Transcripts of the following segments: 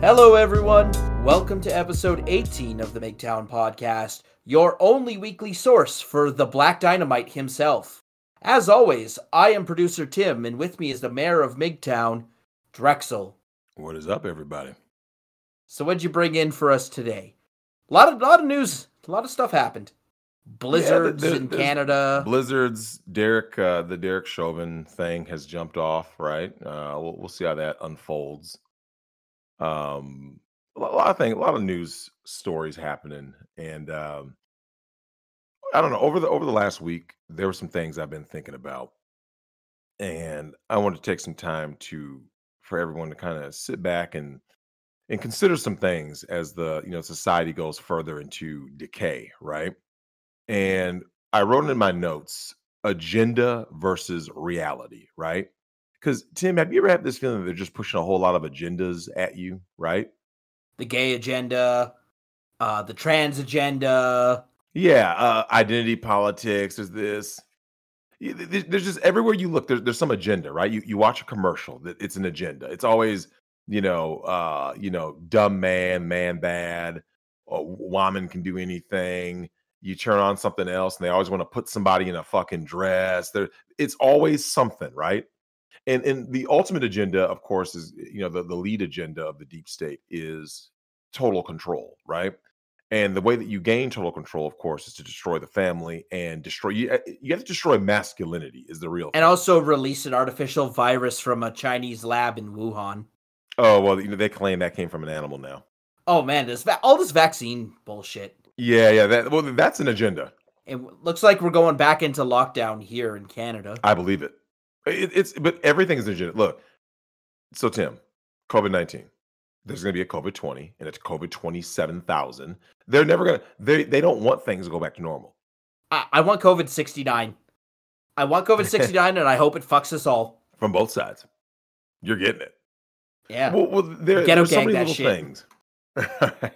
Hello, everyone. Welcome to episode 18 of the Migtown podcast, your only weekly source for the Black Dynamite himself. As always, I am producer Tim, and with me is the mayor of Migtown, Drexel. What is up, everybody? So what'd you bring in for us today? A lot of news. A lot of stuff happened. Blizzards in Canada. Blizzards. The Derek Chauvin thing has jumped off, right? We'll see how that unfolds. A lot of news stories happening, and I don't know. Over the last week, there were some things I've been thinking about, and I want to take some time for everyone to kind of sit back and consider some things as the society goes further into decay, right? And I wrote it in my notes: agenda versus reality, right? Because Tim, have you ever had this feeling that they're just pushing a whole lot of agendas at you, right? The gay agenda, the trans agenda. Yeah, identity politics. There's this. There's just everywhere you look. There's some agenda, right? You watch a commercial. It's an agenda. It's always dumb man bad, woman can do anything. You turn on something else, and they always want to put somebody in a fucking dress. It's always something, right? And the ultimate agenda, of course, is the lead agenda of the deep state is total control, right? And the way that you gain total control, of course, is to destroy the family and destroy you. You have to destroy masculinity is the real And thing. also release an artificial virus from a Chinese lab in Wuhan. Oh well, they claim that came from an animal now. Oh man, all this vaccine bullshit. Yeah. That's an agenda. It looks like we're going back into lockdown here in Canada. I believe it. But everything is an agenda. Look, so Tim, COVID-19. There's going to be a COVID-20, and it's COVID 27,000. They're never going to. They don't want things to go back to normal. I want COVID 69. I want COVID 69, and I hope it fucks us all. From both sides, you're getting it. Yeah. Well, there's so many little things.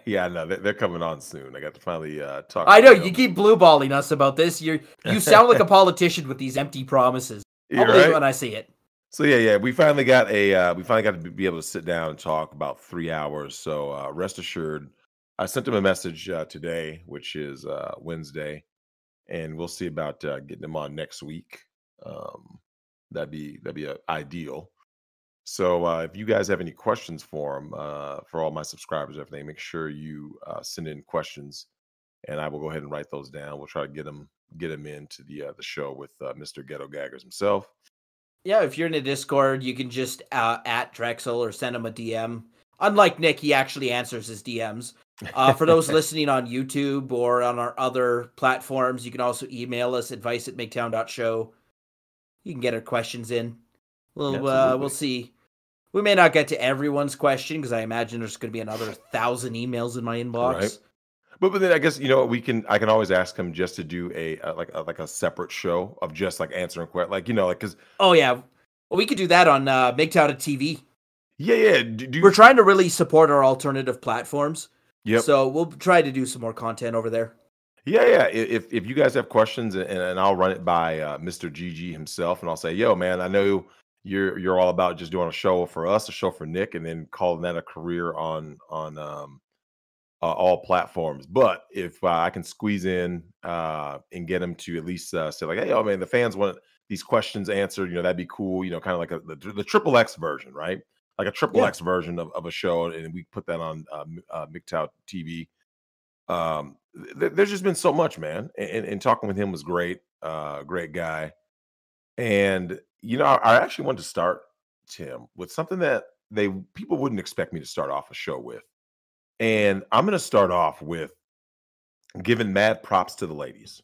Yeah, no, they're coming on soon. I got to finally talk. I know you keep blueballing us about this. You sound like a politician with these empty promises. I'll believe it when I see it. So yeah, we finally got to be able to sit down and talk about 3 hours. So rest assured, I sent him a message today, which is Wednesday, and we'll see about getting him on next week. That'd be ideal. So if you guys have any questions for him, for all my subscribers, everything, make sure you send in questions, and I will go ahead and write those down. We'll try to get him into the show with Mr. Ghetto Gaggers himself. Yeah, if you're in a Discord, you can just at Drexel or send him a DM. Unlike Nick, he actually answers his DMs. For those listening on YouTube or on our other platforms, you can also email us advice@migtown.show. You can get our questions in. We'll see. We may not get to everyone's question because I imagine there's going to be another 1,000 emails in my inbox. Right. But then I guess I can always ask him just to do a separate show of just like answering questions, because oh yeah, well, we could do that on Migtown TV. Yeah. We're trying to really support our alternative platforms. Yep. So we'll try to do some more content over there. Yeah. If you guys have questions, and I'll run it by Mr. GG himself, and I'll say, yo, man, I know you're all about just doing a show for us, a show for Nick, and then calling that a career on all platforms. But if I can squeeze in and get him to at least say like, hey, oh man, the fans want these questions answered, that'd be cool. Kind of like the triple X version, right? Like a triple X version of a show, and we put that on Migtown TV. There's just been so much, man, and talking with him was great. Great guy. And I actually wanted to start, Tim, with something that people wouldn't expect me to start off a show with. And I'm going to start off with giving mad props to the ladies.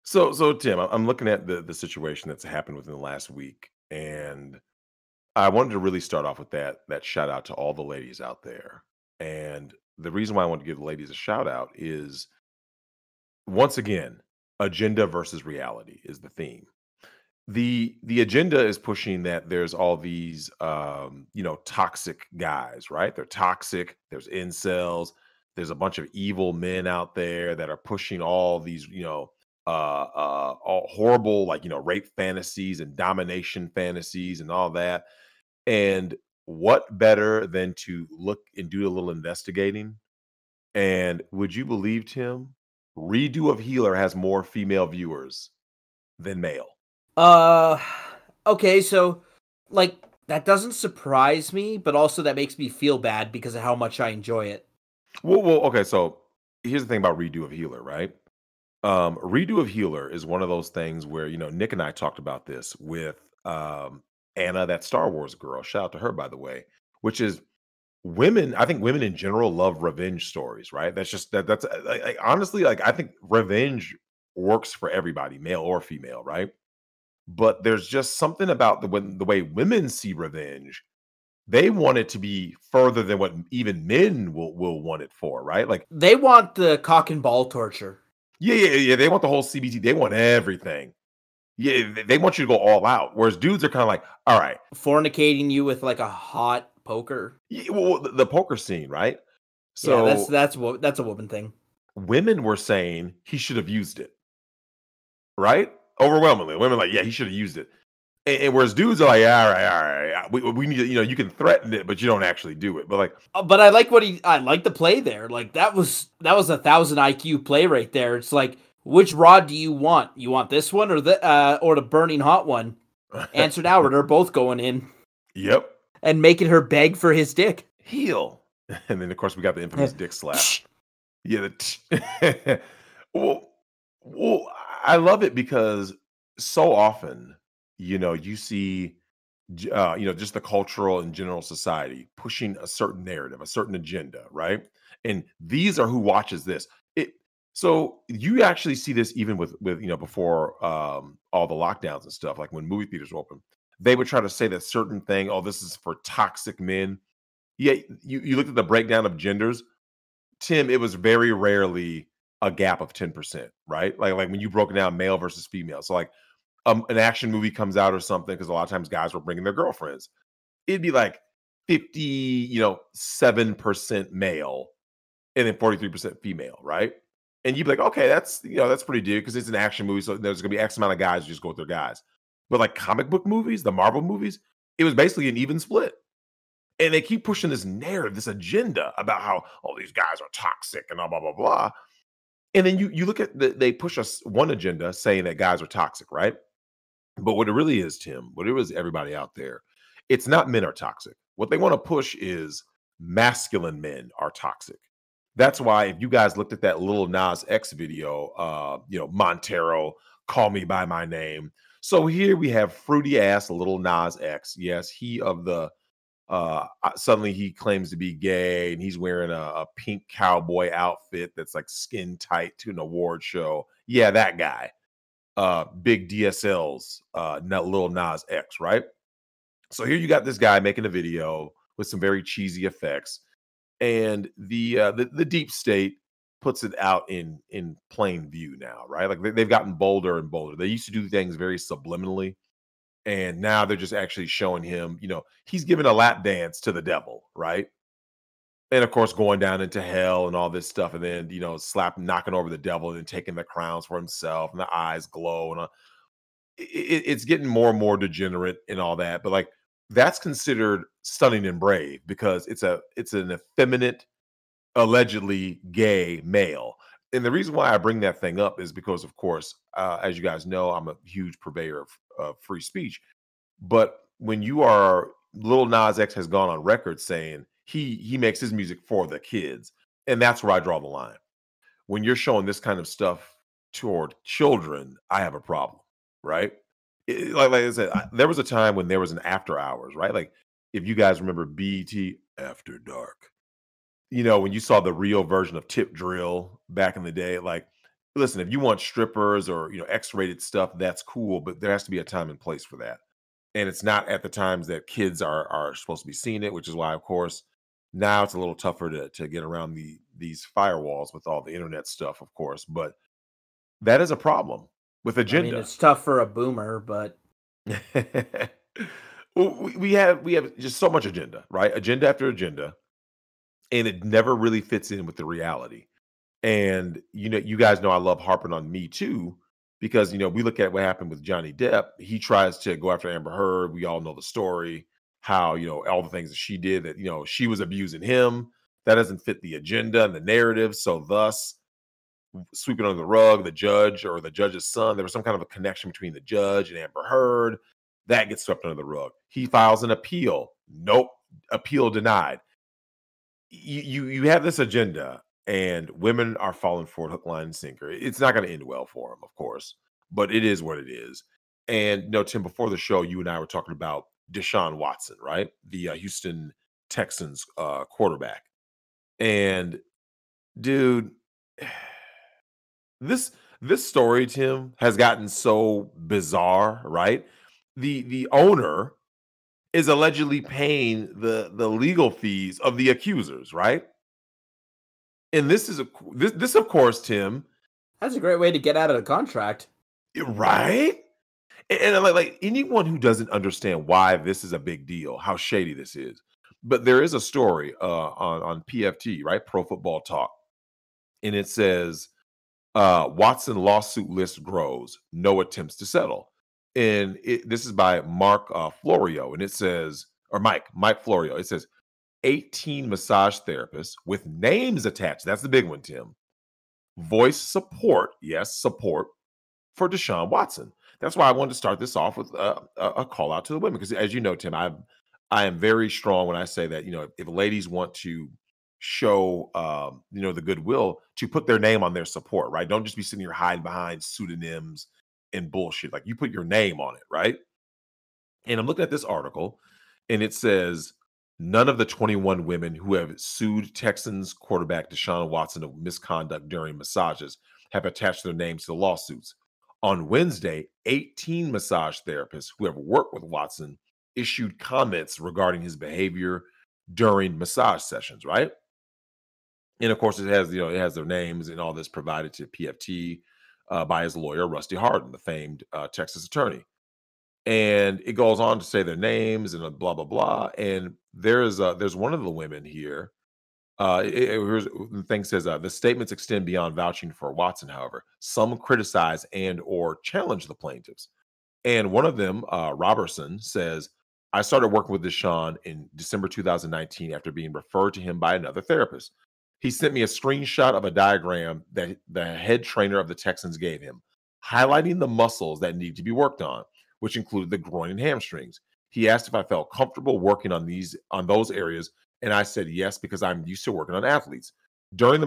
So Tim, I'm looking at the situation that's happened within the last week, and I wanted to really start off with that shout out to all the ladies out there. And the reason why I want to give the ladies a shout out is, once again, agenda versus reality is the theme. The agenda is pushing that there's all these toxic guys, right? They're toxic. There's incels. There's a bunch of evil men out there that are pushing all these all horrible rape fantasies and domination fantasies and all that. And what better than to look and do a little investigating? And would you believe, Tim, Redo of Healer has more female viewers than male. Uh, okay, so like that doesn't surprise me, but also that makes me feel bad because of how much I enjoy it. Well, okay, so here's the thing about Redo of Healer, right? Redo of Healer is one of those things where, Nick and I talked about this with Anna, that Star Wars girl. Shout out to her, by the way, which is women. I think women in general love revenge stories, right? That's just that's honestly, like, I think revenge works for everybody, male or female, right? But there's just something about the way women see revenge. They want it to be further than what even men will want it for, right? Like, They want the cock and ball torture. yeah. They want the whole CBT. They want everything. Yeah, they want you to go all out. Whereas dudes are kind of like, all right, Fornicating you with like a hot poker. yeah, well, the poker scene, right? Yeah, So that's a woman thing. women were saying he should have used it, right? Overwhelmingly, women like, yeah, he should have used it. And whereas dudes are like, yeah, all right. Yeah, we need to, you can threaten it, but you don't actually do it. But like, But I like the play there. Like that was a 1,000 IQ play right there. It's like, which rod do you want? You want this one or the burning hot one? Answer now, or they're both going in. Yep. And making her beg for his dick. Heal. And then of course we got the infamous dick slap. Yeah. Well, I love it because so often, you see, just the cultural and general society pushing a certain narrative, a certain agenda, right? And these are who watches this. So you actually see this even with before all the lockdowns and stuff, like when movie theaters were open, they would try to say that certain thing, oh, this is for toxic men. Yeah, you looked at the breakdown of genders, Tim, it was very rarely a gap of 10%, right? Like when you broke it down male versus female. So like an action movie comes out or something, because a lot of times guys were bringing their girlfriends. It'd be like 7% male and then 43% female, right? And you'd be like, okay, that's pretty good because it's an action movie, so there's gonna be X amount of guys who just go with their guys. But like comic book movies, the Marvel movies, it was basically an even split. And they keep pushing this narrative, this agenda about how all these guys are toxic and blah blah blah. And then you look at they push us one agenda saying that guys are toxic, right? But what it really is, Tim, what it is, everybody out there, it's not men are toxic. What they want to push is masculine men are toxic. That's why if you guys looked at that little Nas X video, Montero, call me by my name. So here we have fruity ass little Nas X. Yes, he of the suddenly he claims to be gay and he's wearing a pink cowboy outfit that's like skin tight to an award show. Yeah, that guy. Big DSLs, not little Nas X, right? So here you got this guy making a video with some very cheesy effects, and the deep state puts it out in plain view now, right? Like they've gotten bolder and bolder. They used to do things very subliminally, and now they're just actually showing him, he's giving a lap dance to the devil, right? And of course, going down into hell and all this stuff, and then knocking over the devil and then taking the crowns for himself, and the eyes glow, and it's getting more and more degenerate and all that. But like that's considered stunning and brave because it's an effeminate, allegedly gay male. And the reason why I bring that thing up is because, of course, as you guys know, I'm a huge purveyor of free speech. But when you are Lil Nas X has gone on record saying he makes his music for the kids, and that's where I draw the line. When you're showing this kind of stuff toward children, I have a problem, right? Like I said, there was a time when there was an after hours, right? Like if you guys remember BET After Dark, when you saw the real version of Tip Drill back in the day, like, listen, if you want strippers or, X-rated stuff, that's cool, but there has to be a time and place for that. And it's not at the times that kids are supposed to be seeing it, which is why, of course, now it's a little tougher to get around these firewalls with all the internet stuff, of course. But that is a problem with I mean, agenda. it's tough for a boomer, but Well, we have just so much agenda, right? Agenda after agenda, and it never really fits in with the reality. And you guys know I love harping on Me Too because we look at what happened with Johnny Depp. He tries to go after Amber Heard. We all know the story. how, all the things that she did that, she was abusing him. That doesn't fit the agenda and the narrative. So thus, sweeping under the rug, the judge or the judge's son, there was some kind of a connection between the judge and Amber Heard. That gets swept under the rug. He files an appeal. Nope. Appeal denied. You have this agenda, and women are falling for it hook, line, and sinker. It's not going to end well for him, of course, but it is what it is. And Tim, before the show, you and I were talking about Deshaun Watson, right? The Houston Texans quarterback. And dude, this story, Tim, has gotten so bizarre, right? The owner is allegedly paying the legal fees of the accusers, right? And this is this of course, Tim, That's a great way to get out of the contract, right? And like anyone who doesn't understand why this is a big deal, how shady this is, but there is a story on PFT, right? Pro Football Talk, and it says Watson lawsuit list grows, no attempts to settle. And this is by Mark Florio, and it says, or Mike Florio. It says 18 massage therapists with names attached. That's the big one, Tim. Voice support, yes, support for Deshaun Watson. That's why I wanted to start this off with a call out to the women, because as you know, Tim, I am very strong when I say that, if ladies want to show the goodwill to put their name on their support, right? Don't just be sitting here hiding behind pseudonyms and bullshit. Like, you put your name on it, right? And I'm looking at this article, and it says none of the 21 women who have sued Texans quarterback Deshaun Watson of misconduct during massages have attached their names to the lawsuits. On Wednesday, 18 massage therapists who have worked with Watson issued comments regarding his behavior during massage sessions, right? And of course, it has their names and all this provided to PFT by his lawyer, Rusty Hardin, the famed Texas attorney. And it goes on to say their names and blah blah blah. And there's one of the women here. Here's the thing says the statements extend beyond vouching for Watson. However, some criticize and or challenge the plaintiffs. And one of them, Robertson, says, "I started working with Deshaun in December 2019 after being referred to him by another therapist. He sent me a screenshot of a diagram that the head trainer of the Texans gave him, highlighting the muscles that need to be worked on, which included the groin and hamstrings. He asked if I felt comfortable working on those areas, and I said yes because I'm used to working on athletes. During the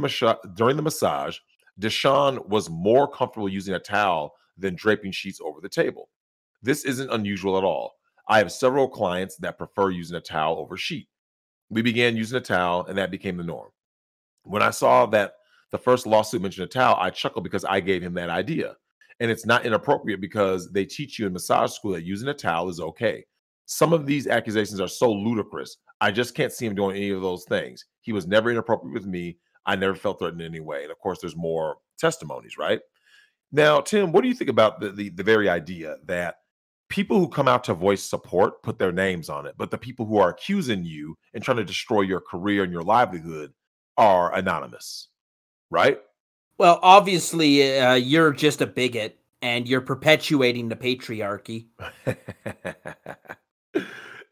massage, Deshaun was more comfortable using a towel than draping sheets over the table. This isn't unusual at all. I have several clients that prefer using a towel over sheet. We began using a towel, and that became the norm. When I saw that the first lawsuit mentioned a towel, I chuckled because I gave him that idea. And it's not inappropriate because they teach you in massage school that using a towel is okay. Some of these accusations are so ludicrous. I just can't see him doing any of those things. He was never inappropriate with me. I never felt threatened in any way." And of course, there's more testimonies, right? Now, Tim, what do you think about the very idea that people who come out to voice support put their names on it, but the people who are accusing you and trying to destroy your career and your livelihood are anonymous, right? Well, obviously, you're just a bigot and you're perpetuating the patriarchy.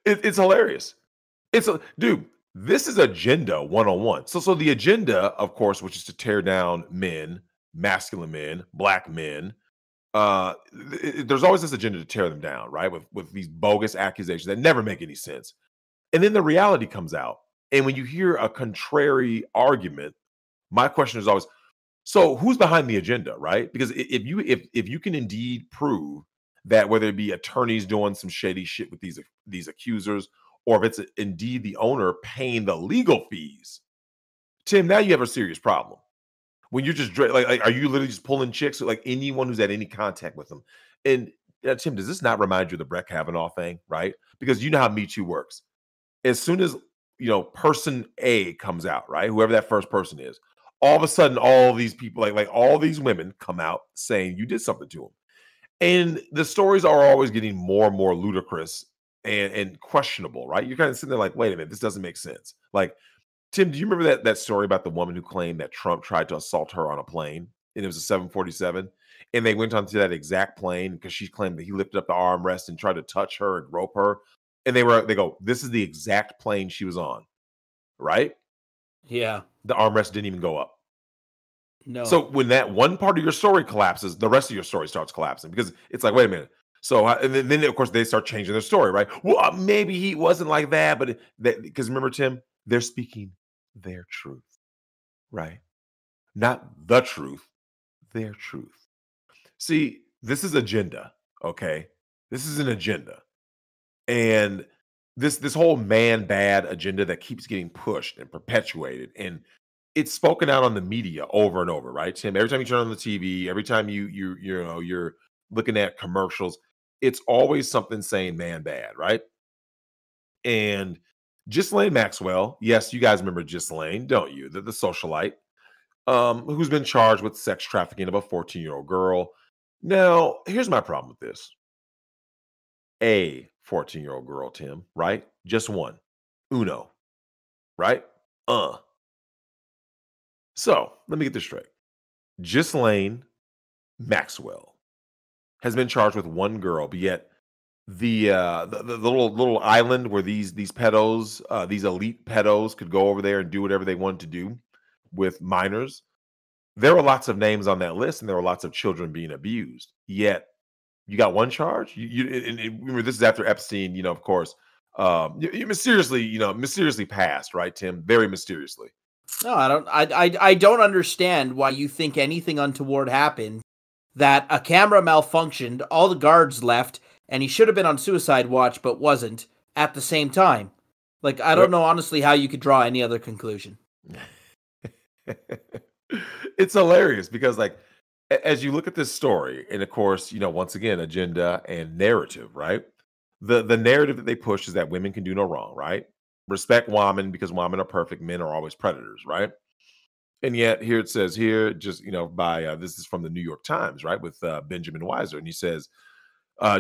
It's hilarious. Dude, this is agenda 101. So the agenda, of course, which is to tear down men, masculine men, black men. There's always this agenda to tear them down, right? With these bogus accusations that never make any sense. And then the reality comes out. And when you hear a contrary argument, my question is always, so who's behind the agenda, right? Because if you can indeed prove that whether it be attorneys doing some shady shit with these accusers, or if it's indeed the owner paying the legal fees, Tim, now you have a serious problem. When you're just like, are you literally just pulling chicks, like anyone who's had any contact with them? And Tim, does this not remind you of the Brett Kavanaugh thing, right? Because you know how Me Too works. As soon as person A comes out, right? Whoever that first person is, all of a sudden, all these people, like all these women, come out saying you did something to them, and the stories are always getting more and more ludicrous and questionable, right? You're kind of sitting there like, wait a minute, this doesn't make sense. Like, Tim, do you remember that story about the woman who claimed that Trump tried to assault her on a plane, and it was a 747, and they went onto that exact plane because she claimed that he lifted up the armrest and tried to touch her and rope her? And they go, this is the exact plane she was on, right? Yeah. The armrest didn't even go up. No. So when that one part of your story collapses, the rest of your story starts collapsing because it's like, wait a minute. So and then of course they start changing their story, right? Well, maybe he wasn't like that, but because remember, Tim, they're speaking their truth, right? Not the truth, their truth. See, this is agenda, okay? This is an agenda. And this whole man bad agenda that keeps getting pushed and perpetuated, and it's spoken out on the media over and over, right, Tim? Every time you turn on the TV, every time you're looking at commercials, it's always something saying man bad, right? And Ghislaine Maxwell, yes, you guys remember Ghislaine, don't you? The socialite, who's been charged with sex trafficking of a 14-year-old girl. Now, here's my problem with this. A 14-year-old girl, Tim, right? Just one. Uno, right? So let me get this straight. Ghislaine Maxwell has been charged with one girl, but yet the little island where these pedos, these elite pedos could go over there and do whatever they wanted to do with minors. There were lots of names on that list, and there were lots of children being abused. Yet you got one charge. Remember, this is after Epstein, of course, you mysteriously passed, right, Tim? Very mysteriously. No, I don't. I don't understand why you think anything untoward happened. That a camera malfunctioned, all the guards left, and he should have been on suicide watch, but wasn't at the same time. Like, I don't know honestly how you could draw any other conclusion. It's hilarious because, like, as you look at this story, and of course, once again, agenda and narrative, right? The narrative that they push is that women can do no wrong, right? Respect women because women are perfect, men are always predators, right? And yet here it says here, just by this is from the New York Times, right, with Benjamin Weiser, and he says,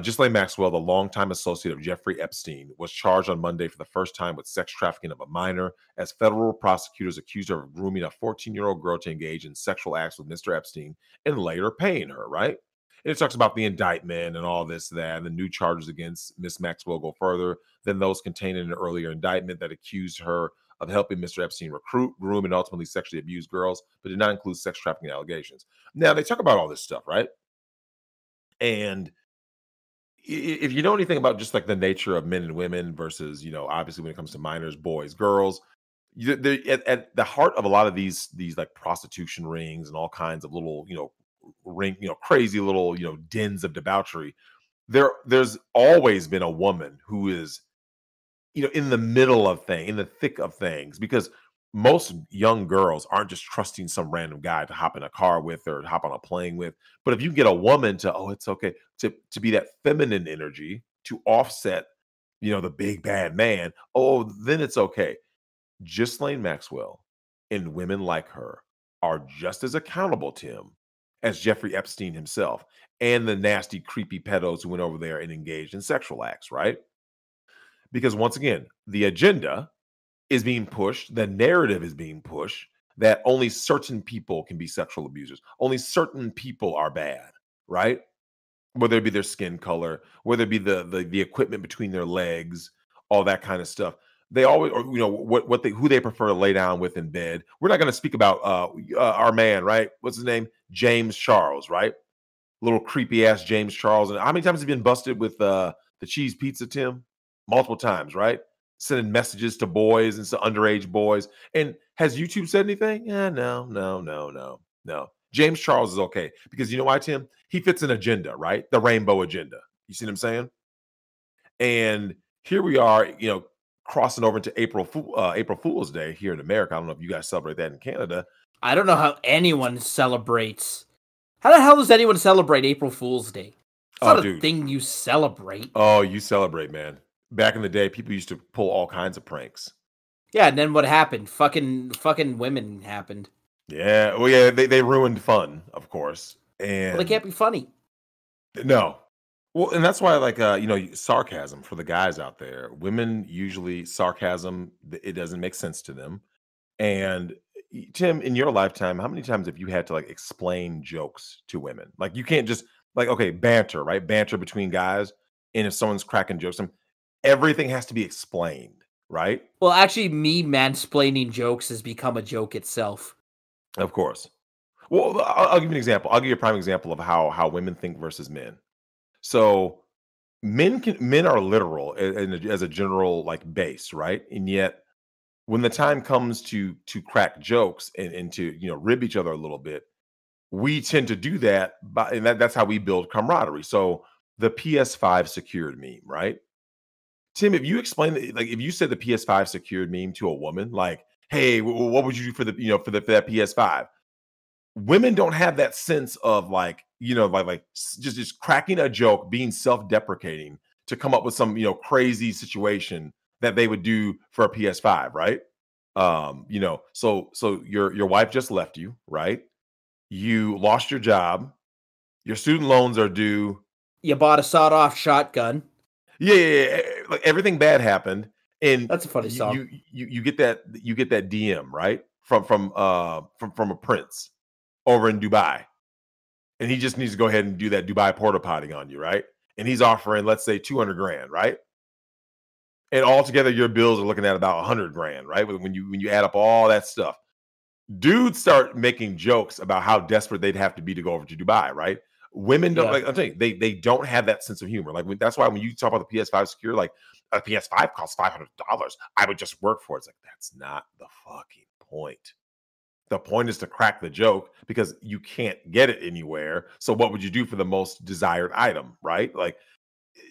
Ghislaine Maxwell, the longtime associate of Jeffrey Epstein, was charged on Monday for the first time with sex trafficking of a minor, as federal prosecutors accused her of grooming a 14-year-old girl to engage in sexual acts with Mr. Epstein and later paying her, right? And it talks about the indictment and all this, that, and the new charges against Miss Maxwell go further than those contained in an earlier indictment that accused her of helping Mr. Epstein recruit, groom, and ultimately sexually abuse girls, but did not include sex trafficking allegations. Now, they talk about all this stuff, right? And if you know anything about just like the nature of men and women versus, obviously when it comes to minors, boys, girls, at the heart of a lot of these like prostitution rings and all kinds of little, crazy little, dens of debauchery, there's always been a woman who is, in the middle of in the thick of things, because most young girls aren't just trusting some random guy to hop in a car with or hop on a plane with. But if you get a woman to, it's okay to be that feminine energy to offset, the big bad man, then it's okay. Ghislaine Maxwell and women like her are just as accountable, Tim, as Jeffrey Epstein himself and the nasty, creepy pedos who went over there and engaged in sexual acts, right? Because once again, the agenda is being pushed, the narrative is being pushed that only certain people can be sexual abusers. Only certain people are bad, right? Whether it be their skin color, whether it be the equipment between their legs, all that kind of stuff. They always, or who they prefer to lay down with in bed. We're not going to speak about our man, right? What's his name? James Charles, right? Little creepy ass James Charles. And how many times has he been busted with the cheese pizza, Tim? Multiple times, right? Sending messages to boys and to underage boys. And has YouTube said anything? No. James Charles is okay because you know why, Tim? He fits an agenda, right? The rainbow agenda. You see what I'm saying? And here we are, crossing over into April Fool's Day here in America. I don't know if you guys celebrate that in Canada. I don't know how anyone celebrates. How the hell does anyone celebrate April Fool's Day? It's not a thing you celebrate. Oh, you celebrate, man. Back in the day, people used to pull all kinds of pranks. Yeah, and then what happened? Fucking women happened. Yeah, well, yeah, they ruined fun, of course. And they can't be funny. No. Well, and that's why, like, sarcasm for the guys out there. Women usually sarcasm, it doesn't make sense to them. And Tim, in your lifetime, how many times have you had to like explain jokes to women? Like, you can't just like, okay, banter, right? Banter between guys. And if someone's cracking jokes, everything has to be explained, right? Well, actually, me mansplaining jokes has become a joke itself. Of course. Well, I'll give you an example. I'll give you a prime example of how women think versus men. So men are literal as a general like base, right? And yet when the time comes to crack jokes and to rib each other a little bit, we tend to do that and that's how we build camaraderie. So the PS5 secured meme, right? Tim, if you explain like if you said the PS5 secured meme to a woman, like, hey, what would you do for the for that PS5? Women don't have that sense of like, just cracking a joke, being self-deprecating to come up with some, crazy situation that they would do for a PS5, right? So your wife just left you, right? You lost your job, your student loans are due. You bought a sawed-off shotgun. Yeah, like everything bad happened, and That's a funny song. You get that DM, right? From a prince over in Dubai. And he just needs to go ahead and do that Dubai porta potting on you, right? And he's offering, let's say, 200 grand, right? And altogether, your bills are looking at about 100 grand, right? When you add up all that stuff, dudes start making jokes about how desperate they'd have to be to go over to Dubai, right? Women don't like. I'm telling you, they don't have that sense of humor. Like that's why when you talk about the PS5 secure, like a PS5 costs $500, I would just work for it. It's like that's not the fucking point. The point is to crack the joke because you can't get it anywhere. So what would you do for the most desired item, right? Like,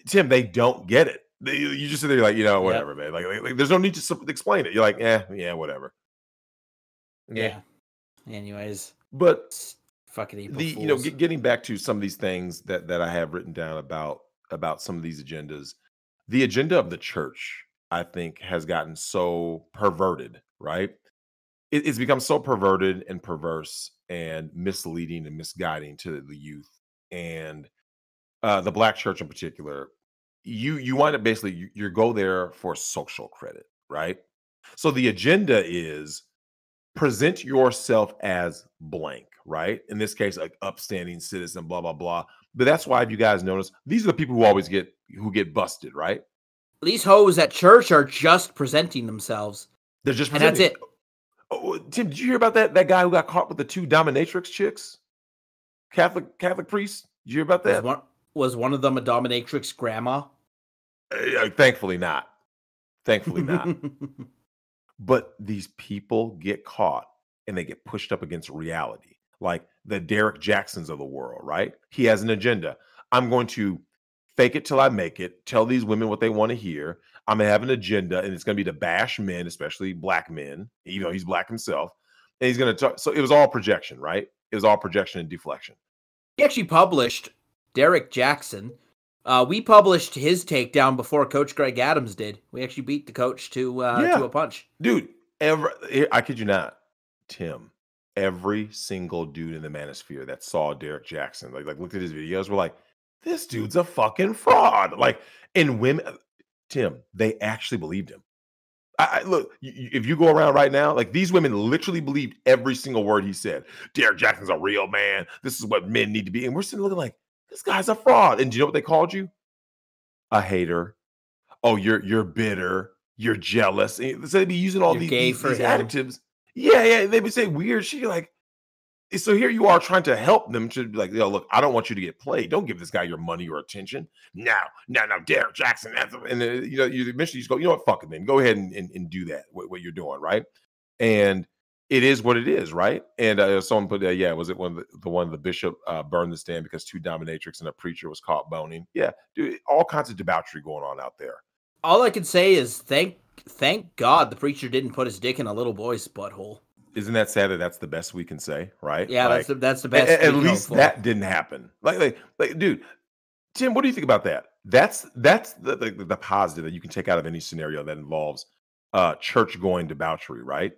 Tim, they don't get it. You just sit there like, whatever, man. Like, there's no need to explain it. You're like, yeah, whatever. Yeah. Anyways, but fucking April Fools. Getting back to some of these things that I have written down about some of these agendas, the agenda of the church, I think, has gotten so perverted, right? It's become so perverted and perverse and misleading and misguiding to the youth and the black church in particular. You wind up basically you go there for social credit, right? So the agenda is present yourself as blank, right? In this case, like upstanding citizen, blah blah blah. But that's why, if you guys notice, these are the people who always get busted, right? These hoes at church are just presenting themselves. They're just presenting. And that's it. Oh, Tim, did you hear about that guy who got caught with the 2 dominatrix chicks? Catholic priests? Did you hear about that? Was one of them a dominatrix grandma? Thankfully not. Thankfully not. But these people get caught and they get pushed up against reality. Like the Derek Jacksons of the world, right? He has an agenda. I'm going to fake it till I make it, tell these women what they want to hear. I'm going to have an agenda, and it's going to be to bash men, especially black men, even though he's black himself. And he's going to talk. So it was all projection, right? It was all projection and deflection. He actually published Derek Jackson. We published his takedown before Coach Greg Adams did. We actually beat the coach to a punch. Dude, I kid you not, Tim, every single dude in the manosphere that saw Derek Jackson, like looked at his videos, were like, this dude's a fucking fraud. Like, and women, Tim, they actually believed him. Look, if you go around right now, like these women literally believed every single word he said. Derek Jackson's a real man. This is what men need to be. And we're sitting looking like, this guy's a fraud. And do you know what they called you? A hater. Oh, you're bitter. You're jealous. And so they'd be using all these adjectives. Yeah. They would say weird shit. You're like, so here you are trying to help them to be like, look, I don't want you to get played. Don't give this guy your money or attention. Now, Derek Jackson. And you eventually just go, you know what, fuck it then. Go ahead and do that, what you're doing, right? And it is what it is, right? And someone put, was it the bishop burned the stand because 2 dominatrix and a preacher was caught boning? Yeah, dude, all kinds of debauchery going on out there. All I can say is thank God the preacher didn't put his dick in a little boy's butthole. Isn't that sad that that's the best we can say, right? Yeah, like, that's the best. At least that didn't happen. Like, dude, Tim, what do you think about that? That's the positive that you can take out of any scenario that involves church-going debauchery, right?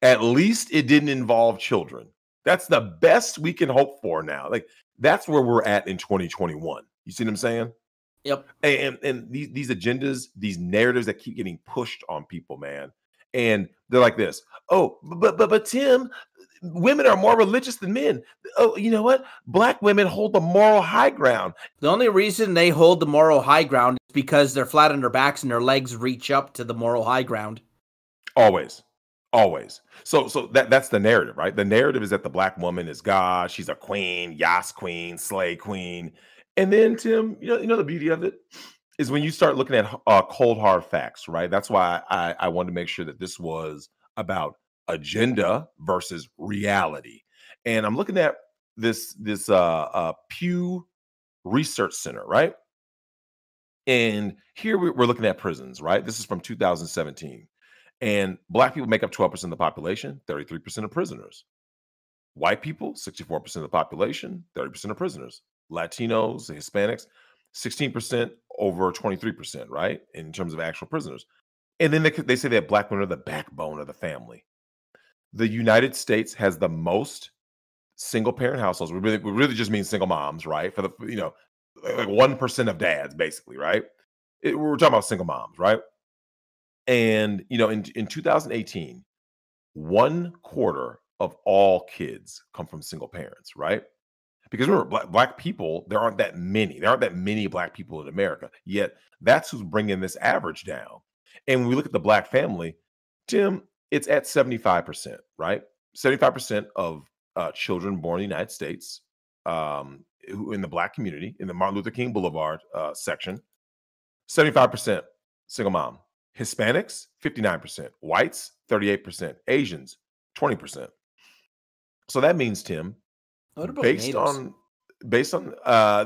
At least it didn't involve children. That's the best we can hope for now. Like, that's where we're at in 2021. You see what I'm saying? Yep. And these agendas, these narratives that keep getting pushed on people, man. And they're like this. Oh, but Tim, women are more religious than men. Oh, you know what? Black women hold the moral high ground. The only reason they hold the moral high ground because they're flat on their backs and their legs reach up to the moral high ground. Always. Always. So that's the narrative, right? The narrative is that the black woman is God, she's a queen, yas queen, slay queen. And then Tim, you know the beauty of it is when you start looking at cold hard facts, right? That's why I wanted to make sure that this was about agenda versus reality. And I'm looking at this Pew Research Center, right? And here we're looking at prisons, right? This is from 2017. And black people make up 12% of the population, 33% of prisoners. White people, 64% of the population, 30% of prisoners. Latinos, Hispanics, 16% over 23%, right? In terms of actual prisoners. And then they say that black women are the backbone of the family. The United States has the most single parent households. We really just mean single moms, right? For the, like 1% of dads, basically, right? We're talking about single moms, right? And, in 2018, 1/4 of all kids come from single parents, right? Because remember, black people, there aren't that many. There aren't that many black people in America. Yet that's who's bringing this average down. And when we look at the black family, Tim, it's at 75%, right? 75% of children born in the United States, who in the black community, in the Martin Luther King Boulevard section, 75% single mom. Hispanics, 59%. Whites, 38%. Asians, 20%. So that means, Tim, What about based natives? on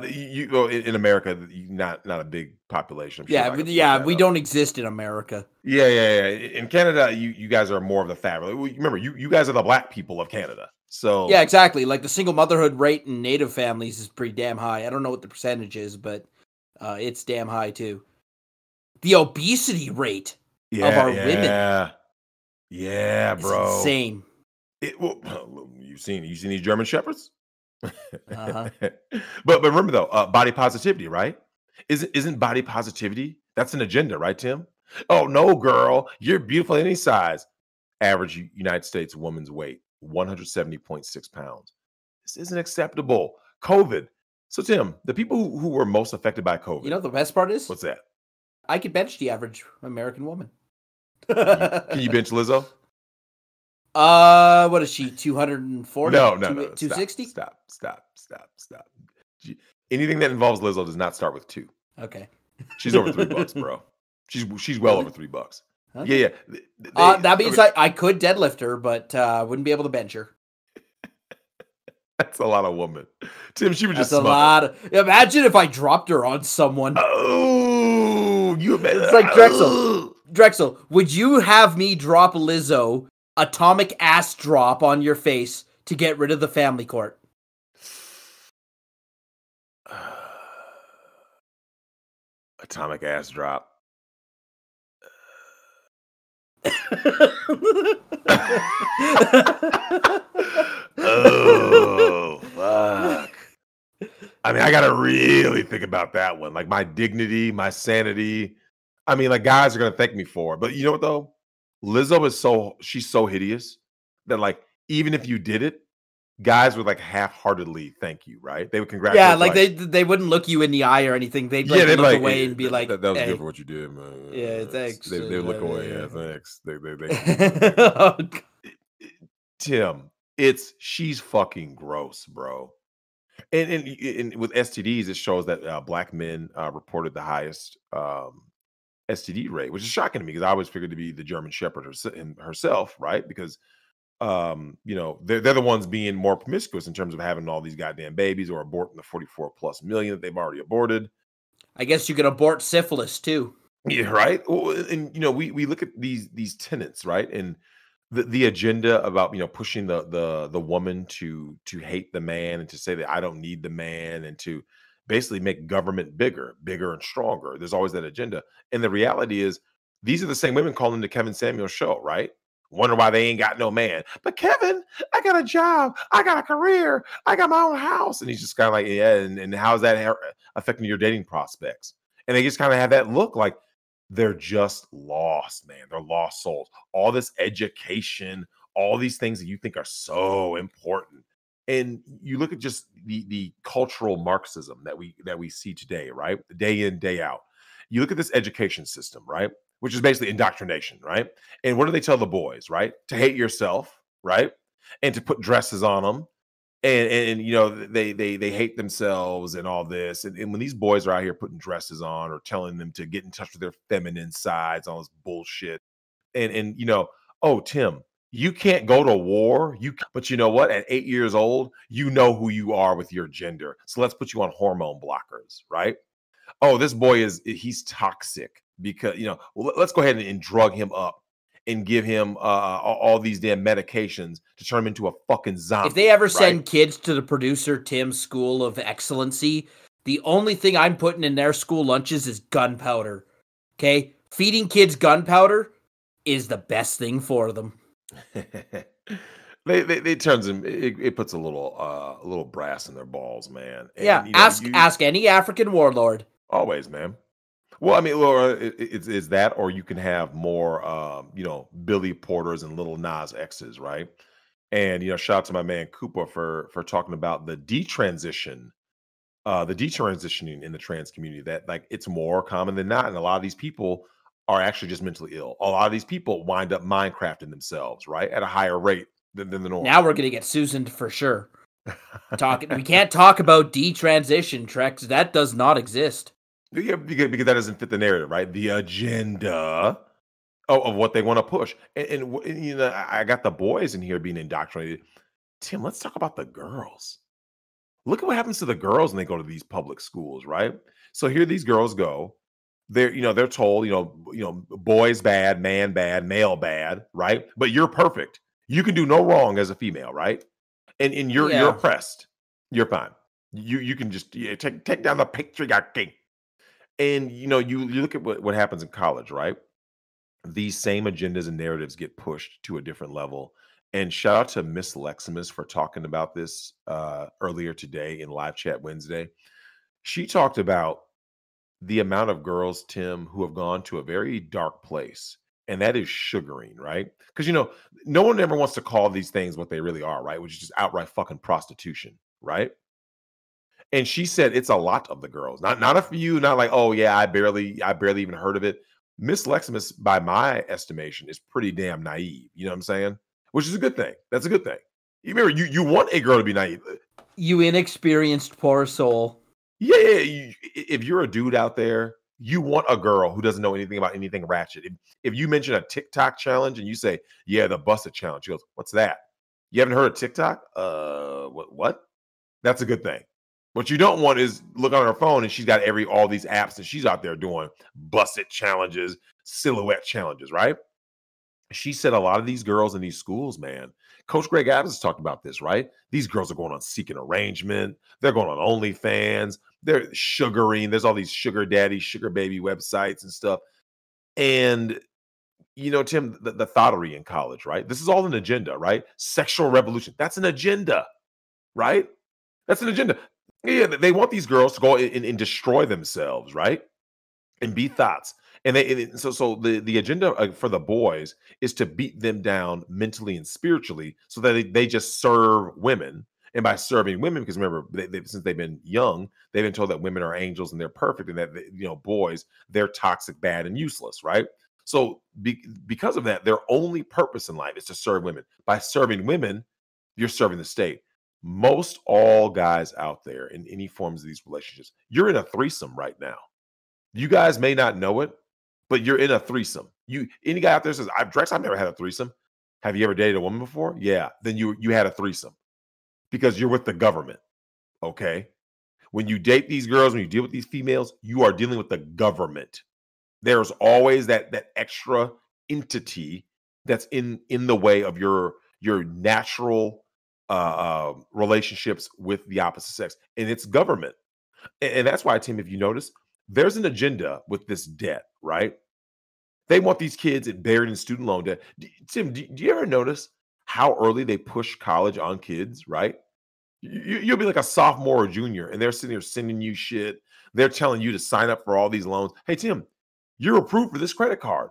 in America, not a big population. I'm sure We don't exist in America. Yeah. In Canada, you guys are more of the family. Remember, you guys are the black people of Canada. So Yeah, exactly. Like the single motherhood rate in native families is pretty damn high. I don't know what the percentage is, but it's damn high too. The obesity rate of our women, yeah, is bro, insane. You've seen these German shepherds. Uh-huh. But remember though, body positivity, right? Isn't body positivity, that's an agenda, right, Tim? Oh no, girl, you're beautiful any size. Average United States woman's weight, 170.6 pounds. This isn't acceptable. COVID. So Tim, the people who were most affected by COVID. You know the best part is? What's that? I could bench the average American woman. Can you bench Lizzo? What is she? 240? No. 260? Stop. Anything that involves Lizzo does not start with 2. Okay. She's over $3, bro. She's well over $3. Okay. Yeah. That means I could deadlift her, but wouldn't be able to bench her. That's a lot of woman. Tim, she would just That's a lot. Imagine if I dropped her on someone. Oh, you imagine. It's like Drexel. Drexel, would you have me drop Lizzo atomic ass drop on your face to get rid of the family court? Atomic ass drop. Oh, fuck. I mean, I gotta really think about that one. Like my dignity, my sanity. I mean, like guys are gonna thank me for it. But you know what though? Lizzo is she's so hideous that like even if you did it, guys would like half-heartedly thank you, right? They would congratulate. Yeah, like they wouldn't look you in the eye or anything. They'd like they'd look away and be like, that was hey. good for what you did, man. Yeah, thanks. They look away. Yeah, thanks. They Oh, Tim, she's fucking gross, bro. And with STDs, it shows that black men reported the highest STD rate, which is shocking to me because I always figured to be the German Shepherd herself, right? Because they're the ones being more promiscuous in terms of having all these goddamn babies or aborting the 44 plus million that they've already aborted. I guess you could abort syphilis too. Yeah, right. Well, and we look at these tenets, right? And the agenda about pushing the woman to hate the man and to say that I don't need the man and to basically make government bigger and stronger. There's always that agenda. And the reality is these are the same women calling the Kevin Samuels show, right? Wonder why they ain't got no man. But Kevin, I got a job, I got a career, I got my own house. And he's just kind of like, yeah, and how's that affecting your dating prospects? And they just kind of have that look like they're just lost, man. They're lost souls. All this education, all these things that you think are so important. And you look at just the cultural Marxism that we see today, right? Day in, day out. you look at this education system, right? Which is basically indoctrination, right? And what do they tell the boys, right? To hate yourself, right? And to put dresses on them. And you know, they hate themselves and all this. And when these boys are out here putting dresses on or telling them to get in touch with their feminine sides, all this bullshit. And you know, oh, Tim, you can't go to war. But you know what? At 8 years old, you know who you are with your gender. So let's put you on hormone blockers, right? Oh, this boy he's toxic because, you know, well, let's go ahead and drug him up and give him all these damn medications to turn him into a fucking zombie. If they ever right? send kids to the producer Tim School of Excellency, the only thing I'm putting in their school lunches is gunpowder. Okay? Feeding kids gunpowder is the best thing for them. They turns them. It puts a little brass in their balls, man. And, Yeah, you know, ask any African warlord. Always, man. Well, I mean, Laura, it's that, or you can have more, you know, Billy Porters and Little Nas X's, right? And you know, shout out to my man Cooper for talking about the detransitioning in the trans community. That like it's more common than not, and a lot of these people are actually just mentally ill. A lot of these people wind up Minecrafting themselves, right, at a higher rate than the norm. Now we're gonna get Susan for sure. We can't talk about detransition, Trex. That does not exist. Yeah, because that doesn't fit the narrative, right? The agenda of what they want to push. And you know, I got the boys in here being indoctrinated. Tim, let's talk about the girls. Look at what happens to the girls when they go to these public schools, right? So here these girls go. They're told, boys bad, man bad, male bad, right? But you're perfect. You can do no wrong as a female, right? And you're oppressed. You're fine. You can just take down the patriarchy. And you look at what happens in college, right? These same agendas and narratives get pushed to a different level. And shout out to Miss Leximus for talking about this earlier today in Live Chat Wednesday. She talked about the amount of girls, Tim, who have gone to a very dark place, and that is sugaring, right? Because no one ever wants to call these things what they really are, right? Which is just outright fucking prostitution, right? And she said it's a lot of the girls, not a few, not like, oh yeah, I barely even heard of it. Miss Leximus, by my estimation, is pretty damn naive. You know what I'm saying? Which is a good thing. That's a good thing. You remember, you want a girl to be naive. You inexperienced poor soul. Yeah. If you're a dude out there, you want a girl who doesn't know anything about anything ratchet. If you mention a TikTok challenge and you say, yeah, the busted challenge, she goes, what's that? You haven't heard of TikTok? What? That's a good thing. What you don't want is look on her phone and she's got all these apps and she's out there doing busted challenges, silhouette challenges, right? She said a lot of these girls in these schools, man, Coach Greg Adams has talked about this, right? These girls are going on Seeking Arrangement. They're going on OnlyFans. They're sugaring. There's all these sugar daddy, sugar baby websites and stuff. And, Tim, the thottery in college, right? This is all an agenda, right? Sexual revolution. That's an agenda, right? That's an agenda. Yeah, they want these girls to go and destroy themselves, right? And be thoughts. And so the agenda for the boys is to beat them down mentally and spiritually so that they just serve women. And by serving women, because remember, since they've been young, they've been told that women are angels and they're perfect, and that boys, they're toxic, bad, and useless, right? So because of that, their only purpose in life is to serve women. By serving women, you're serving the state. Most all guys out there in any forms of these relationships, you're in a threesome right now. You guys may not know it, but you're in a threesome. Any guy out there says, Drex, I've never had a threesome. Have you ever dated a woman before? Yeah. Then you had a threesome because you're with the government. Okay. When you date these girls, when you deal with these females, you are dealing with the government. There's always that extra entity that's in the way of your natural relationships with the opposite sex, and it's government. And that's why, Tim, if you notice, there's an agenda with this debt, right? They want these kids buried in student loan debt. Tim, do you ever notice how early they push college on kids, right? You'll be like a sophomore or junior, and they're sitting there sending you shit. They're telling you to sign up for all these loans. Hey, Tim, you're approved for this credit card.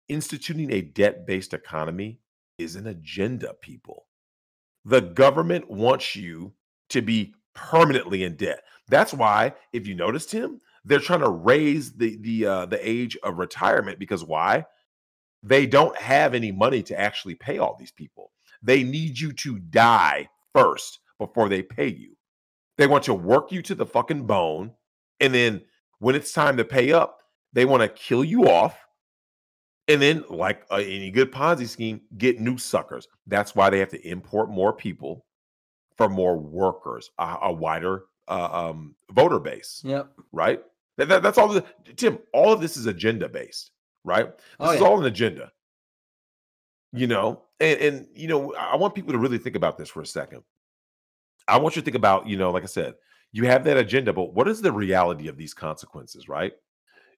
Instituting a debt-based economy is an agenda, people. The government wants you to be permanently in debt. That's why, if you noticed him, They're trying to raise the age of retirement because why? They don't have any money to actually pay all these people. They need you to die first before they pay you. They want to work you to the fucking bone, and then when it's time to pay up, they want to kill you off, and then, like any good Ponzi scheme, get new suckers. That's why they have to import more people for more workers, a wider voter base, Yep. right? That's all. Tim, all of this is agenda based, right? This is yeah. all an agenda, and I want people to really think about this for a second. I want you to think about, like I said, you have that agenda, but what is the reality of these consequences, right?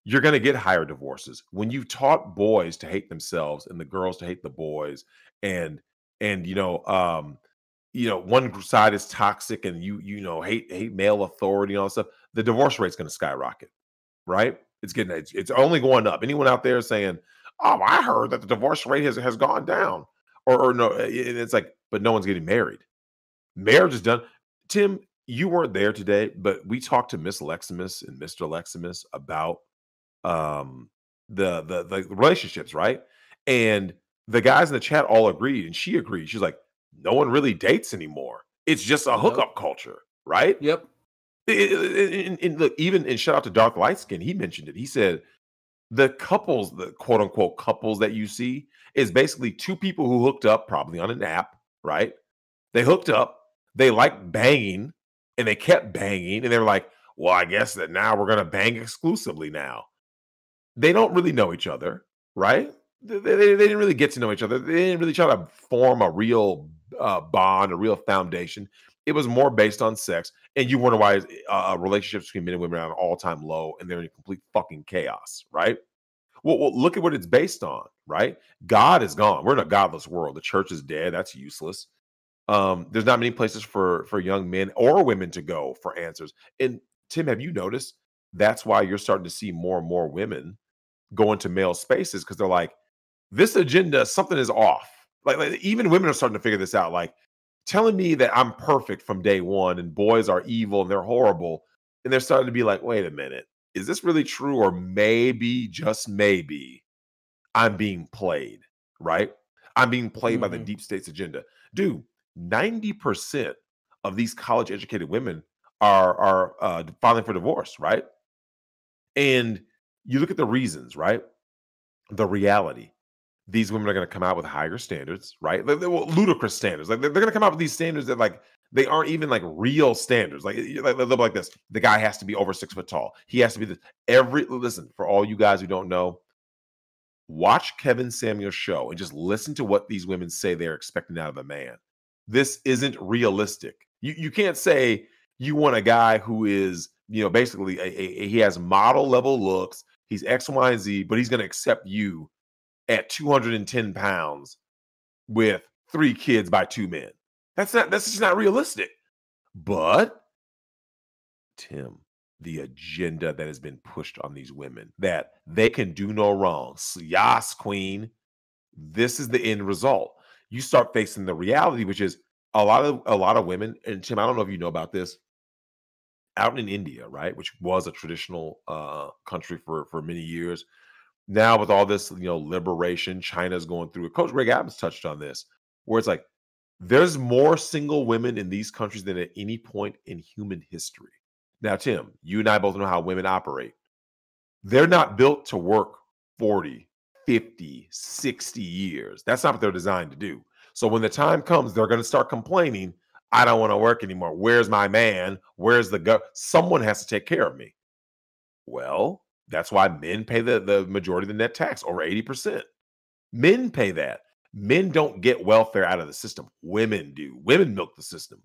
You're going to get higher divorces when you taught boys to hate themselves and the girls to hate the boys, and one side is toxic and hate male authority and all that stuff. The divorce rate's going to skyrocket, right? It's only going up. Anyone out there saying, "Oh, I heard that the divorce rate has gone down," or no, it's like, but no one's getting married. Marriage is done. Tim, you weren't there today, but we talked to Miss Leximus and Mr. Leximus about the relationships, right? And the guys in the chat all agreed, and she agreed. She's like, no one really dates anymore. It's just a hookup culture, right? Yep. And look, and shout out to Darth Lightskin, he mentioned it. He said the couples, the quote unquote couples that you see, is basically two people who hooked up, probably on an app, right? They hooked up, they liked banging, and they kept banging, and they were like, well, I guess that now we're gonna bang exclusively now. They don't really know each other, right? They didn't really get to know each other. They didn't really try to form a real bond, a real foundation. It was more based on sex. And you wonder why relationships between men and women are at an all-time low and they're in complete fucking chaos, right? Well, look at what it's based on, right? God is gone. We're in a godless world. The church is dead. That's useless. There's not many places for young men or women to go for answers. And Tim, have you noticed that's why you're starting to see more and more women go into male spaces because they're like, this agenda, something is off. Like even women are starting to figure this out. Like telling me that I'm perfect from day one and boys are evil and they're horrible. And they're starting to be like, wait a minute, is this really true? Or maybe, just maybe, I'm being played, right? I'm being played by the deep state's agenda. Dude, 90% of these college educated women are filing for divorce, right? And you look at the reasons, right? The reality. These women are going to come out with higher standards, right? Ludicrous standards. Like they're going to come out with these standards that like they aren't even like real standards. Like they'll be like this. The guy has to be over 6 foot tall. He has to be this. Listen, for all you guys who don't know, watch Kevin Samuel's show and just listen to what these women say they're expecting out of a man. This isn't realistic. You can't say you want a guy who is, basically he has model level looks. He's X, Y, and Z, but he's going to accept you at 210 pounds with 3 kids by 2 men. That's just not realistic. But Tim, the agenda that has been pushed on these women that they can do no wrong. Yas, queen. This is the end result. You start facing the reality, which is a lot of women, and Tim, I don't know if you know about this, out in India, right, which was a traditional country for many years. Now with all this, liberation, China's going through it. Coach Greg Adams touched on this, where it's like there's more single women in these countries than at any point in human history. Now, Tim, you and I both know how women operate. They're not built to work 40, 50, 60 years. That's not what they're designed to do. So when the time comes, they're going to start complaining, I don't want to work anymore. Where's my man? Where's the someone has to take care of me. Well, that's why men pay the majority of the net tax, over 80%. Men pay that. Men don't get welfare out of the system. Women do. Women milk the system.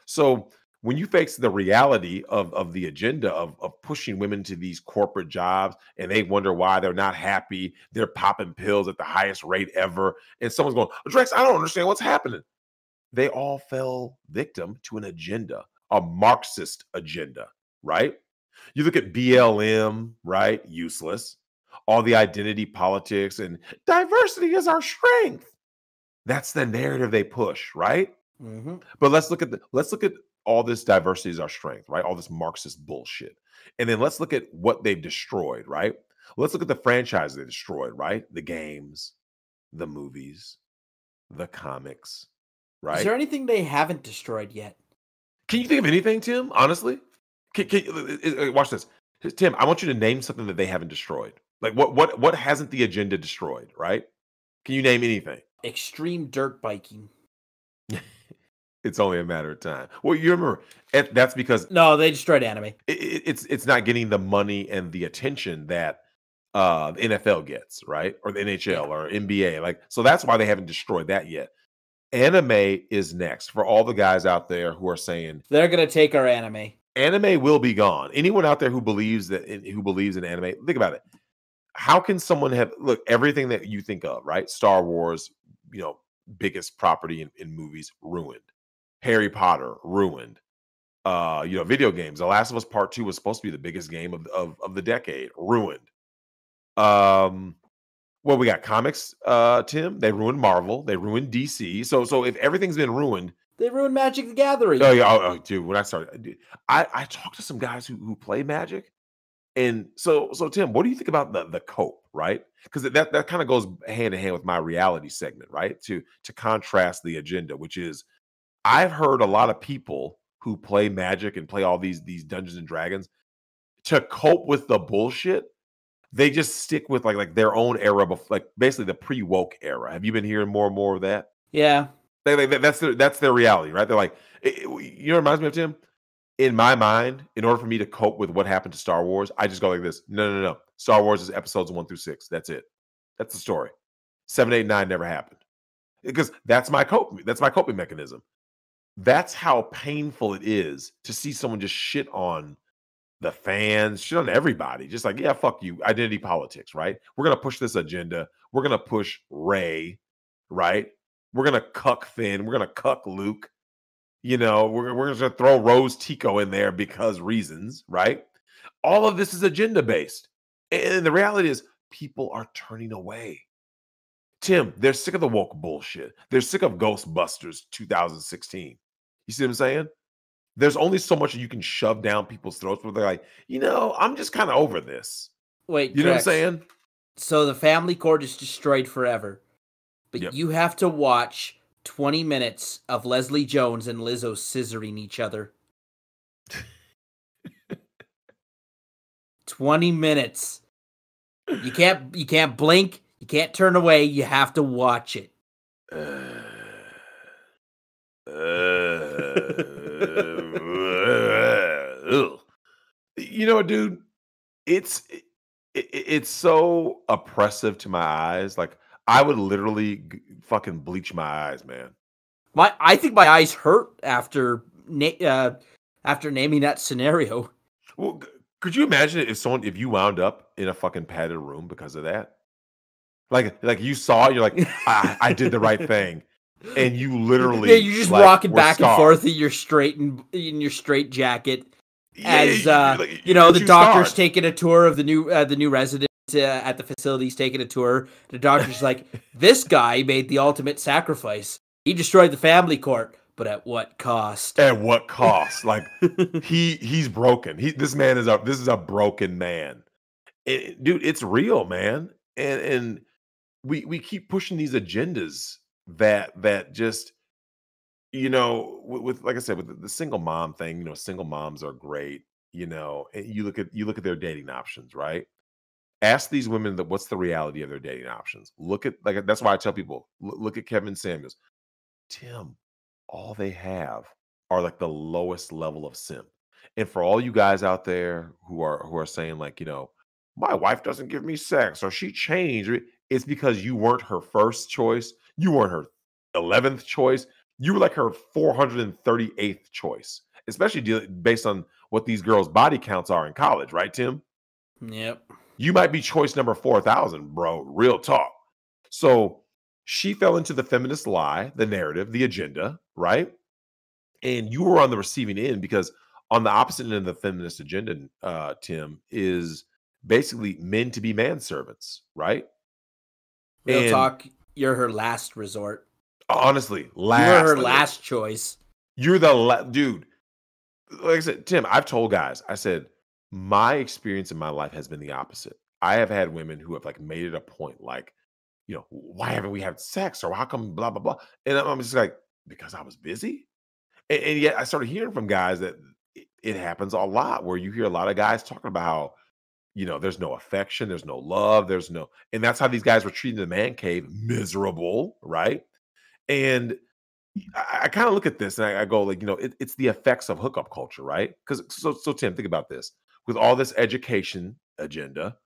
So when you face the reality of the agenda of pushing women to these corporate jobs and they wonder why they're not happy, they're popping pills at the highest rate ever, and someone's going, Drex, I don't understand what's happening. They all fell victim to an agenda, a Marxist agenda, right? You look at BLM, right? Useless. All the identity politics and diversity is our strength. That's the narrative they push, right? Mm-hmm. But let's look at all this diversity is our strength, right? All this Marxist bullshit. And then let's look at what they've destroyed, right? Let's look at the franchise they destroyed, right? The games, the movies, the comics, Is right? there anything they haven't destroyed yet? Can you think of anything, Tim? Honestly, watch this, Tim. I want you to name something that they haven't destroyed. Like what hasn't the agenda destroyed? Right? Can you name anything? Extreme dirt biking. It's only a matter of time. Well, you remember that's because No, they destroyed anime. It's not getting the money and the attention that the NFL gets, right? Or the NHL or NBA. Like, so that's why they haven't destroyed that yet. Anime is next for all the guys out there who are saying they're gonna take our anime. Anime will be gone. Anyone out there who believes in anime, think about it. How can someone have everything that you think of, right? Star Wars, biggest property in movies, ruined. Harry Potter, ruined. Video games. The Last of Us Part 2 was supposed to be the biggest game of the decade, ruined. Well, we got comics, Tim. They ruined Marvel. They ruined DC. So if everything's been ruined, they ruined Magic the Gathering. Oh yeah, dude. When I started, I talked to some guys who play Magic, and so Tim, what do you think about the cope, right? Because that kind of goes hand in hand with my reality segment, right? To contrast the agenda, which is I've heard a lot of people who play Magic and play all these Dungeons and Dragons to cope with the bullshit. They just stick with like their own era, like basically the pre-woke era. Have you been hearing more and more of that? Yeah. That's their reality, right? They're like, it reminds me of Tim. In my mind, in order for me to cope with what happened to Star Wars, I just go like this. No. Star Wars is episodes 1 through 6. That's it. That's the story. 7, 8, 9 never happened. Because that's my coping mechanism. That's how painful it is to see someone just shit on the fans, shit on everybody. Just like, yeah, fuck you. Identity politics, right? We're going to push this agenda. We're going to push Rey, right? We're going to cuck Finn. We're going to cuck Luke. We're going to throw Rose Tico in there because reasons, right? All of this is agenda based. And the reality is people are turning away. Tim, they're sick of the woke bullshit. They're sick of Ghostbusters 2016. You see what I'm saying? There's only so much you can shove down people's throats where they're like, I'm just kind of over this. Wait, you know what I'm saying? So the family court is destroyed forever. But you have to watch 20 minutes of Leslie Jones and Lizzo scissoring each other. 20 minutes. You can't blink. You can't turn away. You have to watch it. Dude, it's so oppressive to my eyes. Like I would literally fucking bleach my eyes, man. I think my eyes hurt after naming that scenario. Well, could you imagine if you wound up in a fucking padded room because of that? Like you saw it, you're like, I did the right thing. And you literally you're just walking back and forth in your straight jacket as the doctor's taking a tour of the new resident at the facility's taking a tour. The doctor's like, this guy made the ultimate sacrifice. He destroyed the family court, but at what cost? At what cost? Like he's broken. This is a broken man. Dude, it's real, man. And we keep pushing these agendas that just with like I said, with the single mom thing, single moms are great, and you look at their dating options, right? Ask these women what's the reality of their dating options. Look at, like, that's why I tell people, look at Kevin Samuels. Tim, all they have are like the lowest level of simp. And for all you guys out there who are saying like, my wife doesn't give me sex or she changed, it's because you weren't her first choice. You weren't her 11th choice. You were like her 438th choice, especially based on what these girls' body counts are in college, right, Tim? Yep. You might be choice number 4,000, bro. Real talk. So she fell into the feminist lie, the narrative, the agenda, right? And you were on the receiving end because on the opposite end of the feminist agenda, Tim, is basically men to be manservants, right? Real talk, you're her last resort. Honestly, you were her last choice. You're the dude. like I said, Tim, I've told guys, I said, my experience in my life has been the opposite. I have had women who have like made it a point, like, why haven't we had sex, or how come blah blah blah? And I'm just like, because I was busy. And yet I started hearing from guys that it happens a lot, where you hear a lot of guys talking about how, there's no affection, there's no love, there's no, and that's how these guys were treating the man cave, miserable, right? And I kind of look at this and I go like, it's the effects of hookup culture, right? Because so Tim, think about this. With all this education agenda,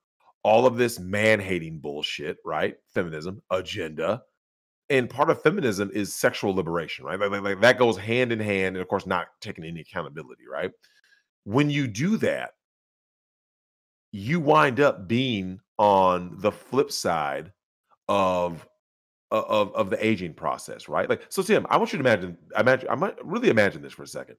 all of this man hating bullshit, right? Feminism agenda, and part of feminism is sexual liberation, right? Like that goes hand in hand, and of course, not taking any accountability, right? When you do that, you wind up being on the flip side of of the aging process, right? Like, so Tim, I want you to I might really imagine this for a second.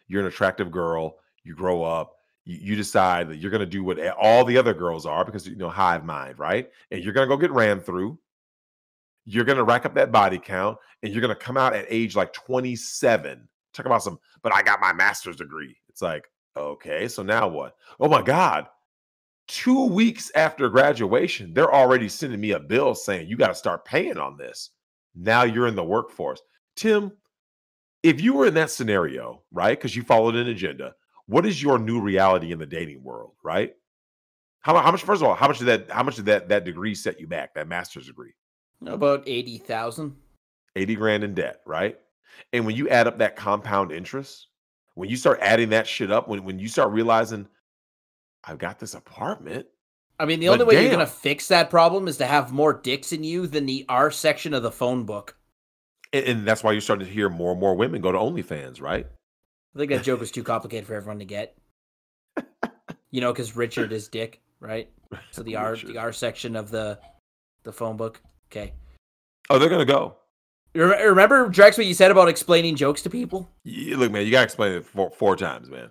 You're an attractive girl, you grow up, you decide that you're going to do what all the other girls are because hive mind, right? And you're going to go get ran through. You're going to rack up that body count, and you're going to come out at age like 27. Talk about some, but I got my master's degree. It's like, okay, so now what? Oh my God. 2 weeks after graduation, they're already sending me a bill saying you got to start paying on this. Now you're in the workforce. Tim, if you were in that scenario, right? Because you followed an agenda, what is your new reality in the dating world, right? How much, first of all, how much did that degree set you back, that master's degree? About 80,000. 80 grand in debt, right? And when you add up that compound interest, when you start adding that shit up, when you start realizing, I've got this apartment. I mean, the only way you're going to fix that problem is to have more dicks in you than the R section of the phone book. And that's why you're starting to hear more and more women go to OnlyFans, right? I think that joke was too complicated for everyone to get. Because Richard is dick, right? So the R section of the phone book. Okay. Oh, they're going to go. Remember, Drex, what you said about explaining jokes to people? Look, man, you got to explain it four times, man.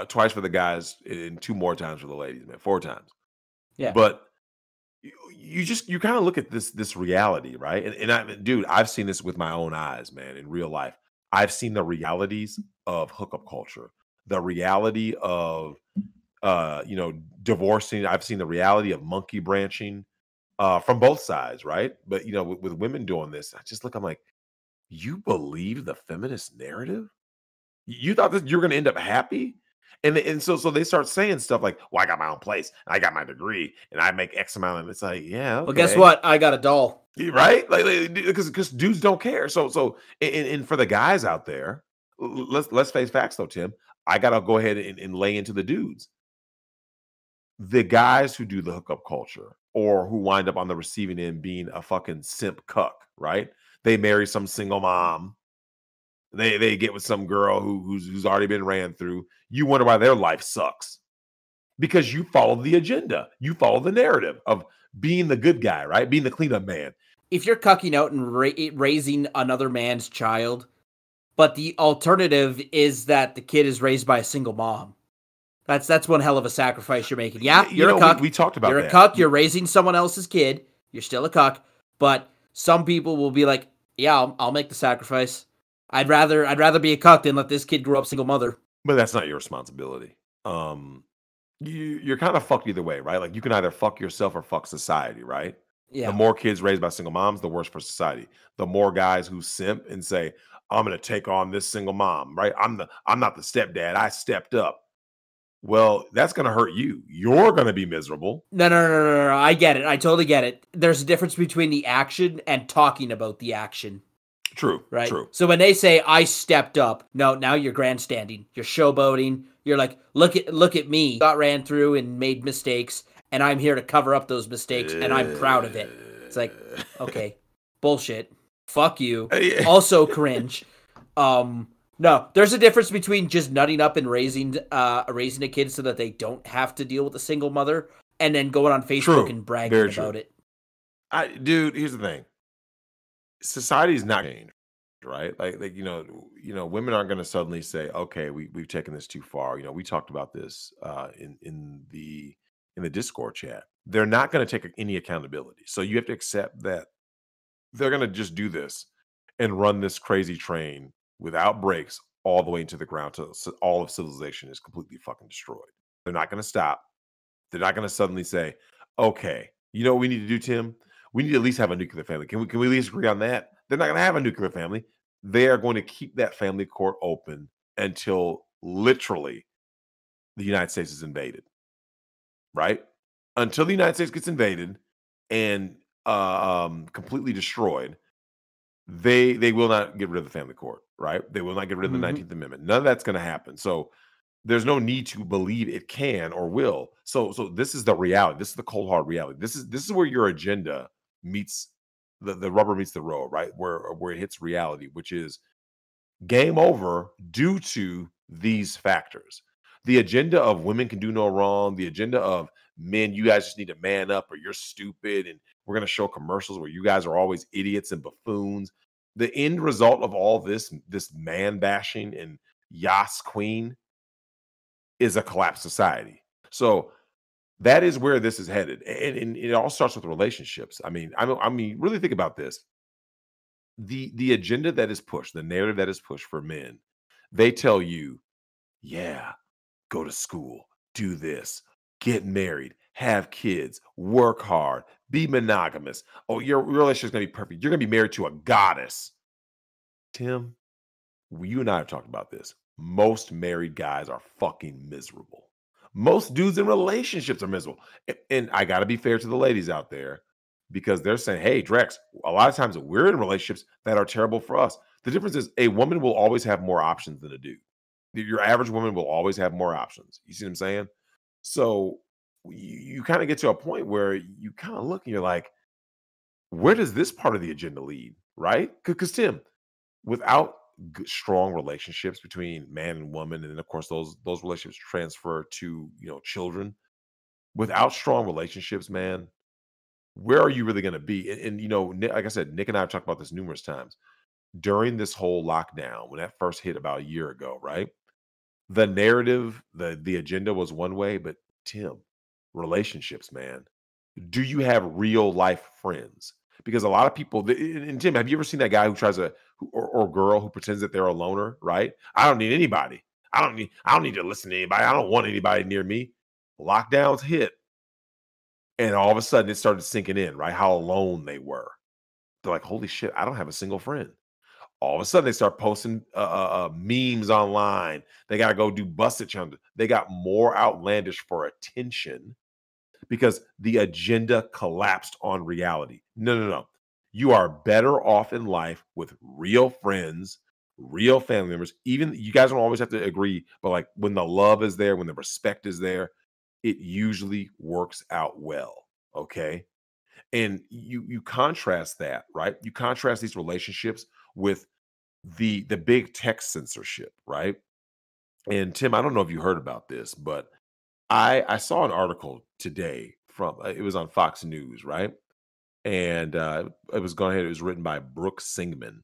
Twice for the guys and 2 more times for the ladies, man. 4 times. Yeah. But you kind of look at this reality, right? And dude, I've seen this with my own eyes, man, in real life. I've seen the realities of hookup culture, the reality of divorcing. I've seen the reality of monkey branching from both sides, right? But with women doing this, I just look, I'm like, you believe the feminist narrative? You thought that you were going to end up happy? And so they start saying stuff like, well, I got my own place, and I got my degree, and I make X amount. And it's like, yeah, okay. Well, guess what? I got a doll. Right? Like because dudes don't care. So and for the guys out there, let's face facts though, Tim. I gotta go ahead and lay into the dudes. The guys who do the hookup culture, or who wind up on the receiving end being a fucking simp cuck, right? They marry some single mom. They get with some girl who's already been ran through. You wonder why their life sucks. Because you follow the agenda. You follow the narrative of being the good guy, right? Being the cleanup man. If you're cucking out and raising another man's child, but the alternative is that the kid is raised by a single mom, that's one hell of a sacrifice you're making. Yeah, you're a cuck. We talked about that. You're a cuck. You're raising someone else's kid. You're still a cuck. But some people will be like, yeah, I'll make the sacrifice. I'd rather be a cuck than let this kid grow up single mother. But that's not your responsibility. You're kind of fucked either way, right? Like, you can either fuck yourself or fuck society, right? Yeah. The more kids raised by single moms, the worse for society. The more guys who simp and say, I'm going to take on this single mom, right? I'm not the stepdad. I stepped up. Well, that's going to hurt you. You're going to be miserable. No. I get it. I totally get it. There's a difference between the action and talking about the action. True. Right. True. So when they say I stepped up, no, now you're grandstanding. You're showboating. You're like, look at me. Got ran through and made mistakes, and I'm here to cover up those mistakes, and I'm proud of it. It's like, okay, bullshit. Fuck you. Also cringe. No, there's a difference between just nutting up and raising a kid so that they don't have to deal with a single mother, and then going on Facebook and bragging about it. Dude, here's the thing. Society's not changed, right? Like women aren't going to suddenly say, okay, we've taken this too far. We talked about this in the Discord chat. They're not going to take any accountability. So you have to accept that they're going to just do this and run this crazy train without brakes all the way into the ground till all of civilization is completely fucking destroyed. They're not going to stop. They're not going to suddenly say, okay, you know what we need to do, Tim? We need to at least have a nuclear family. Can we at least agree on that? They're not going to have a nuclear family. They are going to keep that family court open until literally the United States is invaded, right? Until the United States gets invaded and completely destroyed, they will not get rid of the family court, right? They will not get rid of the Mhm. 19th Amendment. None of that's going to happen. So there's no need to believe it can or will. So this is the reality. This is the cold hard reality. This is where your agenda meets the rubber meets the road, right? Where it hits reality, which is game over due to these factors. The agenda of women can do no wrong, the agenda of men, you guys just need to man up or you're stupid. And we're going to show commercials where you guys are always idiots and buffoons. The end result of all this man bashing and Yas Queen is a collapsed society. So that is where this is headed. And it all starts with relationships. I mean, really think about this. The agenda that is pushed, the narrative that is pushed for men, they tell you, yeah, go to school, do this, get married, have kids, work hard, be monogamous. Oh, your relationship's gonna be perfect. You're gonna be married to a goddess. Tim, you and I have talked about this. Most married guys are fucking miserable. Most dudes in relationships are miserable. And I got to be fair to the ladies out there because they're saying, hey, Drex, a lot of times we're in relationships that are terrible for us. The difference is a woman will always have more options than a dude. Your average woman will always have more options. You see what I'm saying? So you kind of get to a point where you kind of look and you're like, where does this part of the agenda lead? Right? Because, Tim, without strong relationships between man and woman, and then of course those relationships transfer to children. Without strong relationships, man, where are you really going to be? And like I said, Nick and I have talked about this numerous times during this whole lockdown when that first hit about a year ago, right? The narrative, the agenda was one way, but Tim, relationships, man. Do you have real life friends? Because a lot of people, and Tim, have you ever seen that guy who tries to, or girl who pretends that they're a loner, right? I don't need anybody. I don't need to listen to anybody. I don't want anybody near me. Lockdowns hit, and all of a sudden it started sinking in, right? How alone they were. They're like, holy shit, I don't have a single friend. All of a sudden they start posting memes online. They got to go do busted challenges. They got more outlandish for attention because the agenda collapsed on reality. No, no, no. You are better off in life with real friends, real family members. Even you guys don't always have to agree, but like when the love is there, when the respect is there, it usually works out well. Okay. And you contrast that, right? You contrast these relationships with the big tech censorship, right? And Tim, I don't know if you heard about this, but I saw an article today from it was on Fox News, right? And it was going ahead. It was written by Brooke Singman,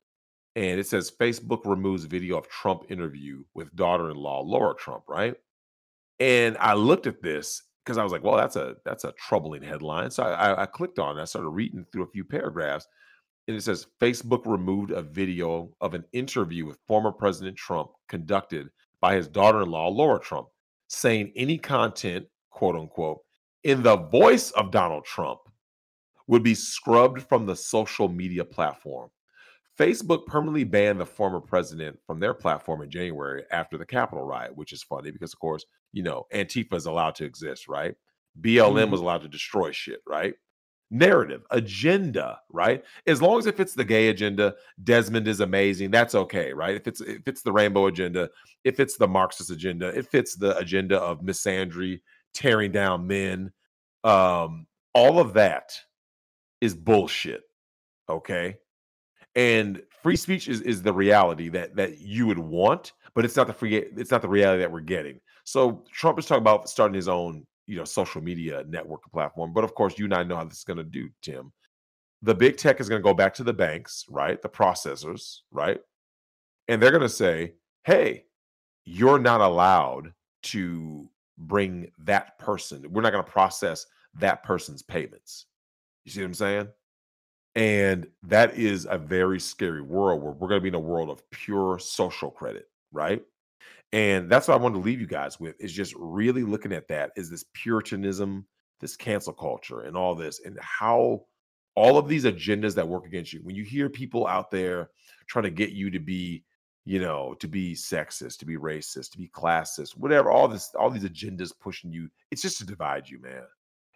and it says Facebook removes video of Trump interview with daughter-in-law Laura Trump, right? And I looked at this because I was like, well, that's a troubling headline. So I clicked on it. I started reading through a few paragraphs, and it says Facebook removed a video of an interview with former President Trump conducted by his daughter-in-law, Laura Trump, saying any content, quote unquote, in the voice of Donald Trump would be scrubbed from the social media platform. Facebook permanently banned the former president from their platform in January after the Capitol riot, which is funny because, of course, Antifa is allowed to exist, right? BLM Mhm. was allowed to destroy shit, right? Narrative, agenda, right? As long as it fits the gay agenda, Desmond is amazing. That's okay, right? If it's the rainbow agenda, if it's the Marxist agenda, if it's the agenda of misandry, tearing down men, all of that is bullshit. Okay. And free speech is the reality that you would want, but it's not the reality that we're getting. So Trump is talking about starting his own, social media network platform. But of course, you and I know how this is going to do, Tim. The big tech is going to go back to the banks, right? The processors, right? And they're going to say, hey, you're not allowed to bring that person. We're not going to process that person's payments. You see what I'm saying? And that is a very scary world where we're going to be in a world of pure social credit. right? And that's what I wanted to leave you guys with, is just really looking at that, is this Puritanism, this cancel culture, and all this, and how all of these agendas that work against you. When you hear people out there trying to get you to be, to be sexist, to be racist, to be classist, whatever, all these agendas pushing you, it's just to divide you, man.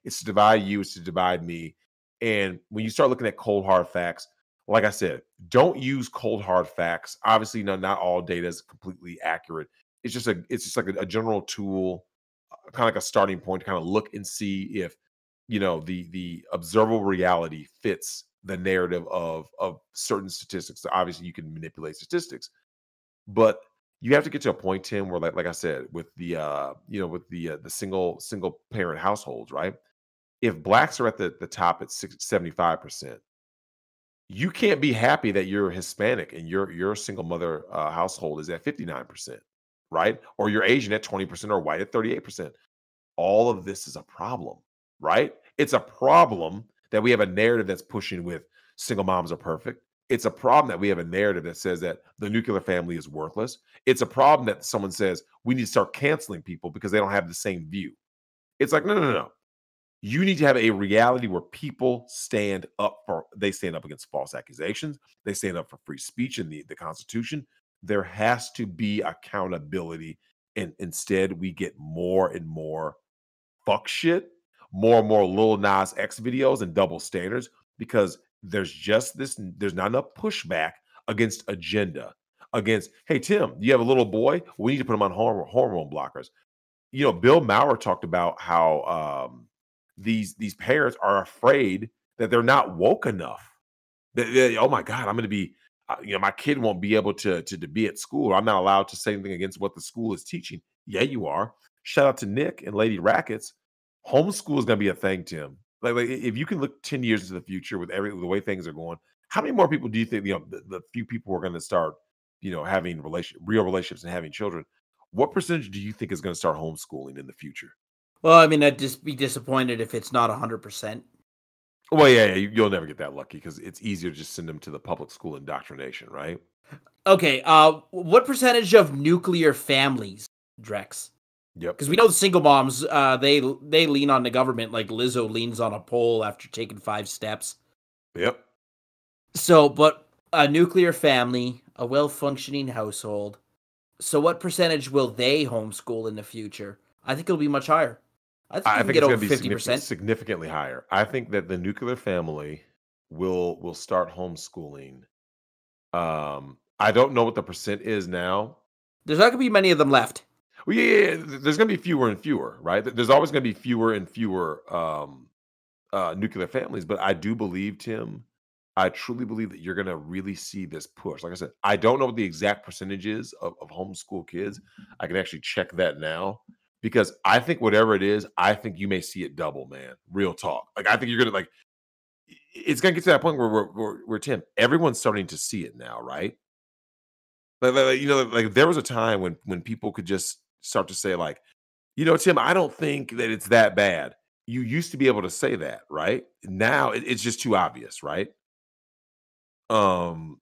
It's to divide you, it's to divide me. And when you start looking at cold hard facts, like I said, don't use cold hard facts. Obviously, not all data is completely accurate. It's just like a general tool, kind of like a starting point to kind of look and see if the observable reality fits the narrative of certain statistics. So obviously, you can manipulate statistics, but you have to get to a point, Tim, where like I said, with the single parent households, right? If blacks are at the top at 75%, you can't be happy that you're Hispanic and your single mother household is at 59%, right? Or you're Asian at 20% or white at 38%. All of this is a problem, right? It's a problem that we have a narrative that's pushing with single moms are perfect. It's a problem that we have a narrative that says that the nuclear family is worthless. It's a problem that someone says we need to start canceling people because they don't have the same view. It's like, no, no, no, no. You need to have a reality where people stand up against false accusations. They stand up for free speech in the Constitution. There has to be accountability. And instead, we get more and more fuck shit, more and more Lil Nas X videos and double standards, because there's not enough pushback against agenda. Against, hey, Tim, you have a little boy? We need to put him on hormone blockers. Bill Maher talked about how these parents are afraid that they're not woke enough. Oh my God, I'm going to be, my kid won't be able to be at school. I'm not allowed to say anything against what the school is teaching. Yeah, you are. Shout out to Nick and Lady Rackets. Homeschool is going to be a thing, Tim. Like if you can look 10 years into the future with the way things are going, how many more people do you think, the few people who are going to start, having real relationships and having children? What percentage do you think is going to start homeschooling in the future? Well, I mean, I'd just be disappointed if it's not 100%. Well, yeah, you'll never get that lucky because it's easier to just send them to the public school indoctrination, right? Okay, what percentage of nuclear families, Drex? Yep. Because we know the single moms, they lean on the government like Lizzo leans on a pole after taking 5 steps. Yep. So, but a nuclear family, a well-functioning household. So what percentage will they homeschool in the future? I think it'll be much higher. I think it's over going to be 50%. significantly higher. I think that the nuclear family will start homeschooling. I don't know what the percent is now. There's not going to be many of them left. Well, yeah, there's going to be fewer and fewer, right? There's always going to be fewer and fewer nuclear families. But I do believe, Tim, I truly believe that you're going to really see this push. Like I said, I don't know what the exact percentage is of homeschool kids. I can actually check that now. Because I think whatever it is, I think you may see it double, man. Real talk. Like I think you're gonna it's gonna get to that point where Tim, everyone's starting to see it now, right? Like there was a time when people could just start to say like, Tim, I don't think that it's that bad. You used to be able to say that, right? Now it's just too obvious, right? And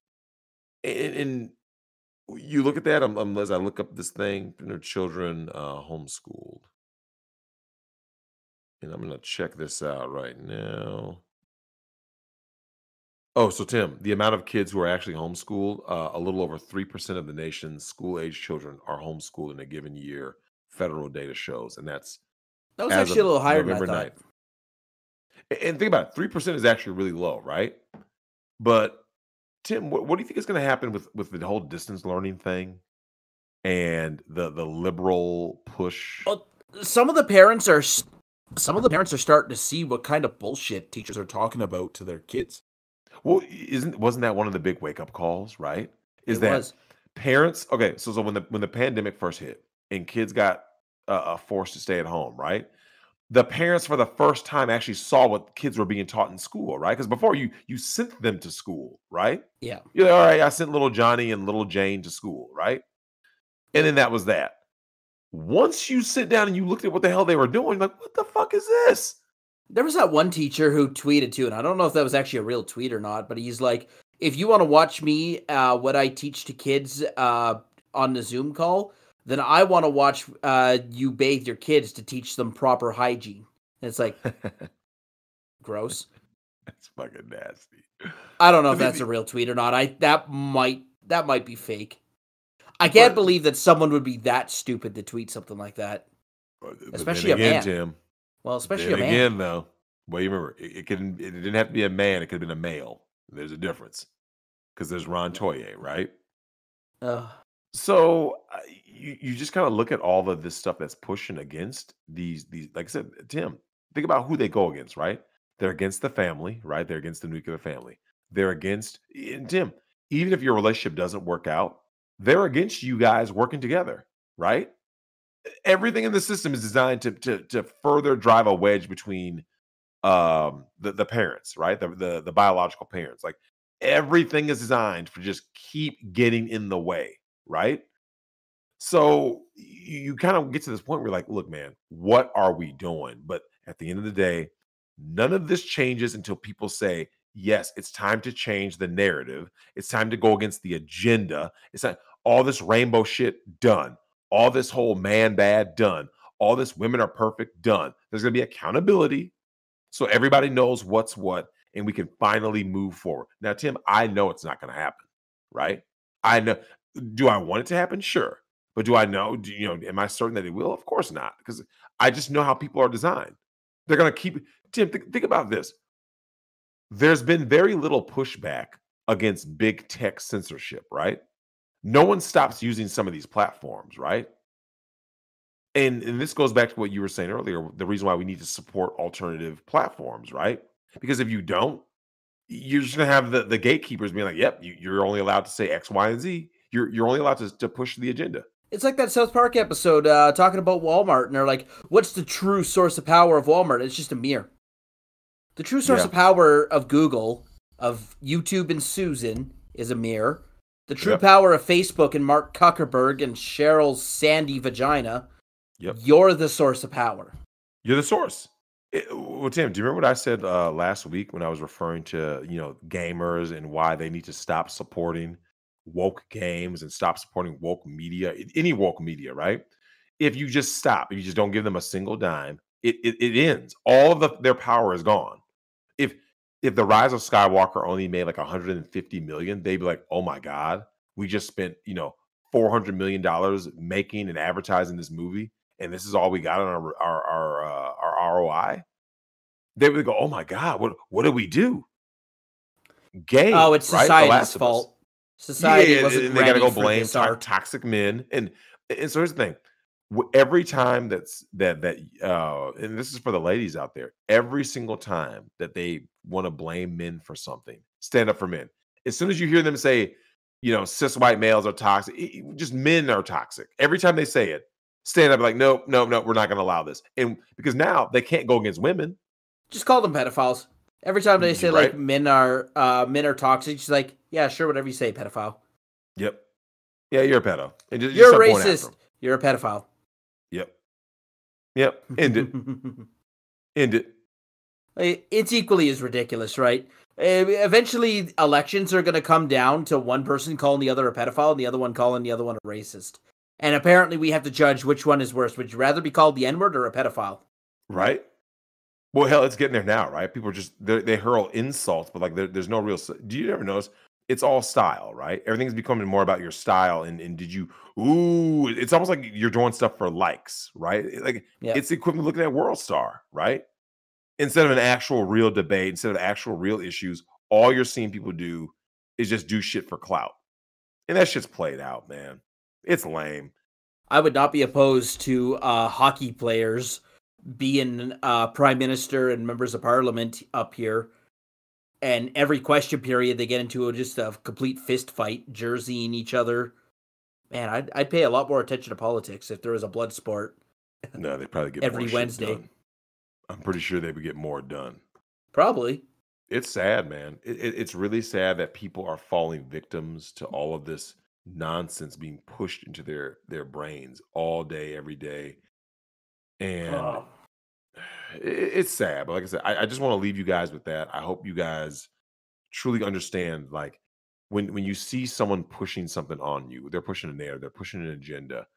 you look at that, as I look up this thing, children homeschooled. And I'm going to check this out right now. Oh, so Tim, the amount of kids who are actually homeschooled, a little over 3% of the nation's school-age children are homeschooled in a given year, federal data shows. And that's That was as actually a of little higher November than I thought. 9th. And think about it, 3% is actually really low, right? But Tim, what do you think is going to happen with the whole distance learning thing and the liberal push? Well, some of the parents are starting to see what kind of bullshit teachers are talking about to their kids. Well, wasn't that one of the big wake up calls, right? Is It that was. parents? Okay, so when the pandemic first hit and kids got forced to stay at home, right? The parents for the first time actually saw what kids were being taught in school, right? Because before you sent them to school, right? Yeah. You're like, all right, I sent little Johnny and little Jane to school, right? And then that was that. Once you sit down and you looked at what the hell they were doing, like, what the fuck is this? There was that one teacher who tweeted too, and I don't know if that was actually a real tweet or not, but he's like, if you want to watch me, what I teach to kids, on the Zoom call, then I want to watch you bathe your kids to teach them proper hygiene. And it's like gross. That's fucking nasty. I don't know if The- that's the- a real tweet or not. That might be fake. I can't But- believe that someone would be that stupid to tweet something like that. but Especially then a again, man. Tim. Well, especially Then a man. again, though. Well, you remember it didn't have to be a man. It could have been a male. There's a difference because there's Ron Toye, right? Ugh. So you just kind of look at all of this stuff that's pushing against these. Like I said, Tim, think about who they go against, right? They're against the family, right? They're against the nuclear family. They're against, and Tim, even if your relationship doesn't work out, they're against you guys working together, right? Everything in the system is designed to further drive a wedge between the parents, right? The biological parents. Like everything is designed for just keep getting in the way, right? So you kind of get to this point where you're like, look, man, what are we doing? But at the end of the day, none of this changes until people say, yes, it's time to change the narrative. It's time to go against the agenda. It's not all this rainbow shit done. All this whole man bad done. All this women are perfect done. There's going to be accountability so everybody knows what's what and we can finally move forward. Now, Tim, I know it's not going to happen, right? I know. Do I want it to happen? Sure. But do I know? Am I certain that it will? Of course not, because I just know how people are designed. They're going to keep. Tim, think about this. There's been very little pushback against big tech censorship, right? No one stops using some of these platforms, right? And this goes back to what you were saying earlier, the reason why we need to support alternative platforms, right? Because if you don't, you're just gonna have the gatekeepers being like, "Yep, you're only allowed to say X, Y, and Z. You're only allowed to push the agenda." It's like that South Park episode talking about Walmart, and they're like, "What's the true source of power of Walmart?" It's just a mirror. The true source Yeah. of power of Google, of YouTube and Susan is a mirror. The true Yep. power of Facebook and Mark Zuckerberg and Cheryl's sandy vagina. Yep. You're the source of power. You're the source. Well, Tim, do you remember what I said last week when I was referring to gamers and why they need to stop supporting woke games and stop supporting woke media, any woke media, right? If you just stop, if you just don't give them a single dime, it ends. All of their power is gone. If the Rise of Skywalker only made like 150 million, they'd be like, oh my God, we just spent $400 million making and advertising this movie, and this is all we got on our ROI. They would go, oh my God, what did we do? Games, Oh, it's right? The society's Last of Us. fault. Society Yeah, wasn't and they got to ready go for blame this art. toxic men, and so here's the thing: every time and this is for the ladies out there. Every single time that they want to blame men for something, stand up for men. As soon as you hear them say, cis white males are toxic, just men are toxic. Every time they say it, stand up like, no, we're not going to allow this, and because now they can't go against women. Just call them pedophiles. Every time they say Right. like men are toxic, she's like, yeah, sure, whatever you say, pedophile. Yep. Yeah, you're a pedo. And just You're a start going after racist. 'em. You're a pedophile. Yep. End it. End it. It's equally as ridiculous, right? Eventually, elections are going to come down to one person calling the other a pedophile and the other one calling the other one a racist. And apparently we have to judge which one is worse. Would you rather be called the N-word or a pedophile? Right. Well, hell, it's getting there now, right? People are just they hurl insults, but like there's no real. Do you ever notice it's all style, right? Everything's becoming more about your style. And did you? Ooh, it's almost like you're doing stuff for likes, right? Like Yeah. it's the equivalent of looking at World Star, right? Instead of an actual real debate, instead of actual real issues, all you're seeing people do is just do shit for clout, and that shit's played out, man. It's lame. I would not be opposed to hockey players being prime minister and members of parliament up here, and every question period they get into just a complete fist fight, jerseying each other. Man, I'd pay a lot more attention to politics if there was a blood sport. No, they probably get Every more shit Wednesday. done. I'm pretty sure they would get more done. Probably. It's sad, man. It's really sad that people are falling victims to all of this nonsense being pushed into their brains all day, every day. And Oh. it's sad. But like I said, I just want to leave you guys with that. I hope you guys truly understand, like, when you see someone pushing something on you, they're pushing a narrative, they're pushing an agenda.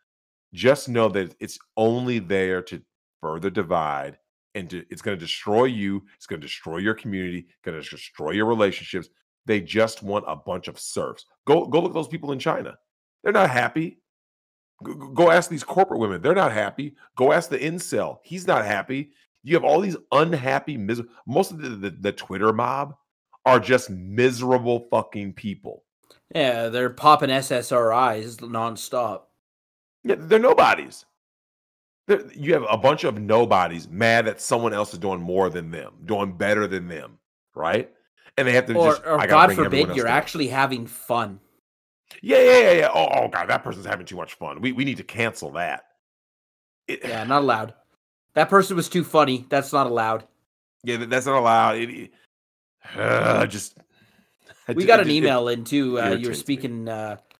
Just know that it's only there to further divide, and it's going to destroy you. It's going to destroy your community. Going to destroy your relationships. They just want a bunch of serfs. Go look at those people in China. They're not happy. Go ask these corporate women. They're not happy. Go ask the incel. He's not happy. You have all these unhappy, most of the Twitter mob are just miserable fucking people. Yeah, they're popping SSRIs nonstop. Yeah, they're nobodies. You have a bunch of nobodies mad that someone else is doing more than them, doing better than them, right? And they have to or I gotta God bring everyone forbid, else you're down. actually having fun. Yeah. Oh God, that person's having too much fun. We need to cancel that. Yeah, not allowed. That person was too funny. That's not allowed. Yeah, that's not allowed. We got an email in too. You were irritates speaking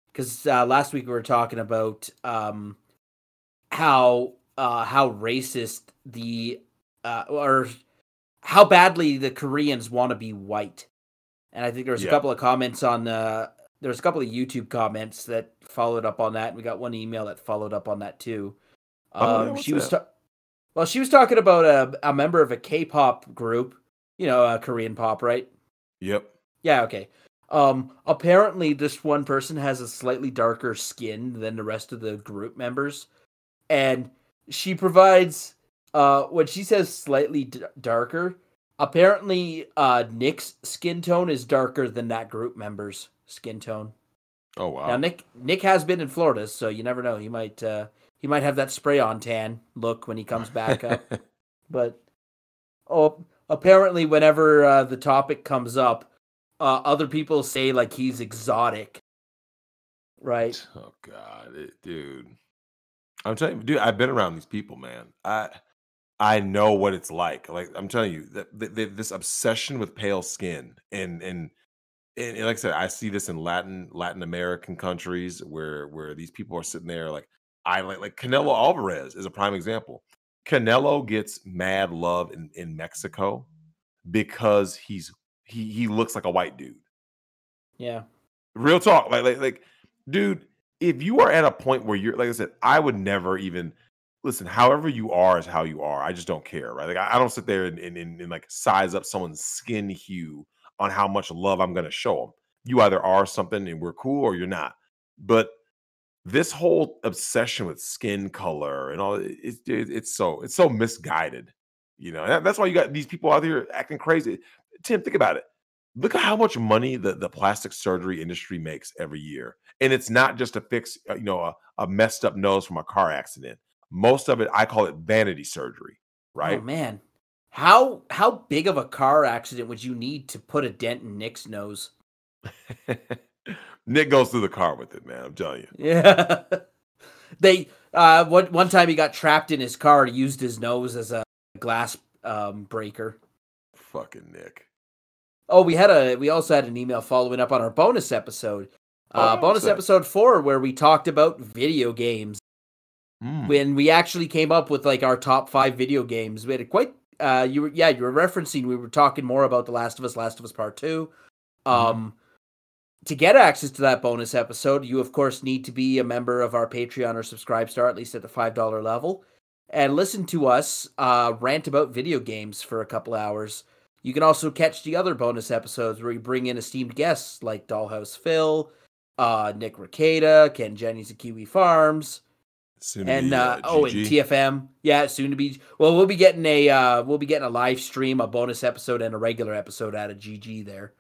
because last week we were talking about how racist or how badly the Koreans want to be white, and I think there was a couple of comments on there's a couple of YouTube comments that followed up on that. And we got one email that followed up on that too. She was talking about a member of a K-pop group, Korean pop, right? Yep. Yeah, okay. Apparently this one person has a slightly darker skin than the rest of the group members. And she provides, when she says slightly darker, apparently Nick's skin tone is darker than that group member's skin tone. Oh, wow. Now, Nick has been in Florida, so you never know. He might have that spray-on tan look when he comes back up. But, apparently whenever the topic comes up, other people say like he's exotic, right? Oh God, dude! I'm telling you, dude. I've been around these people, man. I know what it's like. Like I'm telling you, this obsession with pale skin, and like I said, I see this in Latin American countries where these people are sitting there like like Canelo Alvarez is a prime example. Canelo gets mad love in Mexico because he looks like a white dude. Yeah. Real talk. Like, dude, if you are at a point where you're, like I said, I would never even listen. However you are is how you are. I just don't care, right? Like, I don't sit there and like size up someone's skin hue on how much love I'm going to show them. You either are something and we're cool, or you're not. But this whole obsession with skin color and all, it's so misguided. And that's why you got these people out there acting crazy. Tim, think about it. Look at how much money the plastic surgery industry makes every year. And it's not just to fix, a messed up nose from a car accident. Most of it, I call it vanity surgery, right? Oh man. How big of a car accident would you need to put a dent in Nick's nose? Nick goes through the car with it, man. I'm telling you. Yeah. They one time he got trapped in his car, used his nose as a glass breaker. Fucking Nick. Oh, we also had an email following up on our bonus episode. Episode 4, where we talked about video games. When we actually came up with like our top 5 video games. We had quite you were referencing, we were talking more about The Last of Us Part 2. To get access to that bonus episode, you of course need to be a member of our Patreon or Subscribe Star, at least at the $5 level, and listen to us rant about video games for a couple hours. You can also catch the other bonus episodes where we bring in esteemed guests like Dollhouse Phil, Nick Ricada, Ken Jennings of Kiwi Farms, and TFM. Yeah, soon to be. Well, we'll be getting a live stream, a bonus episode, and a regular episode out of GG there.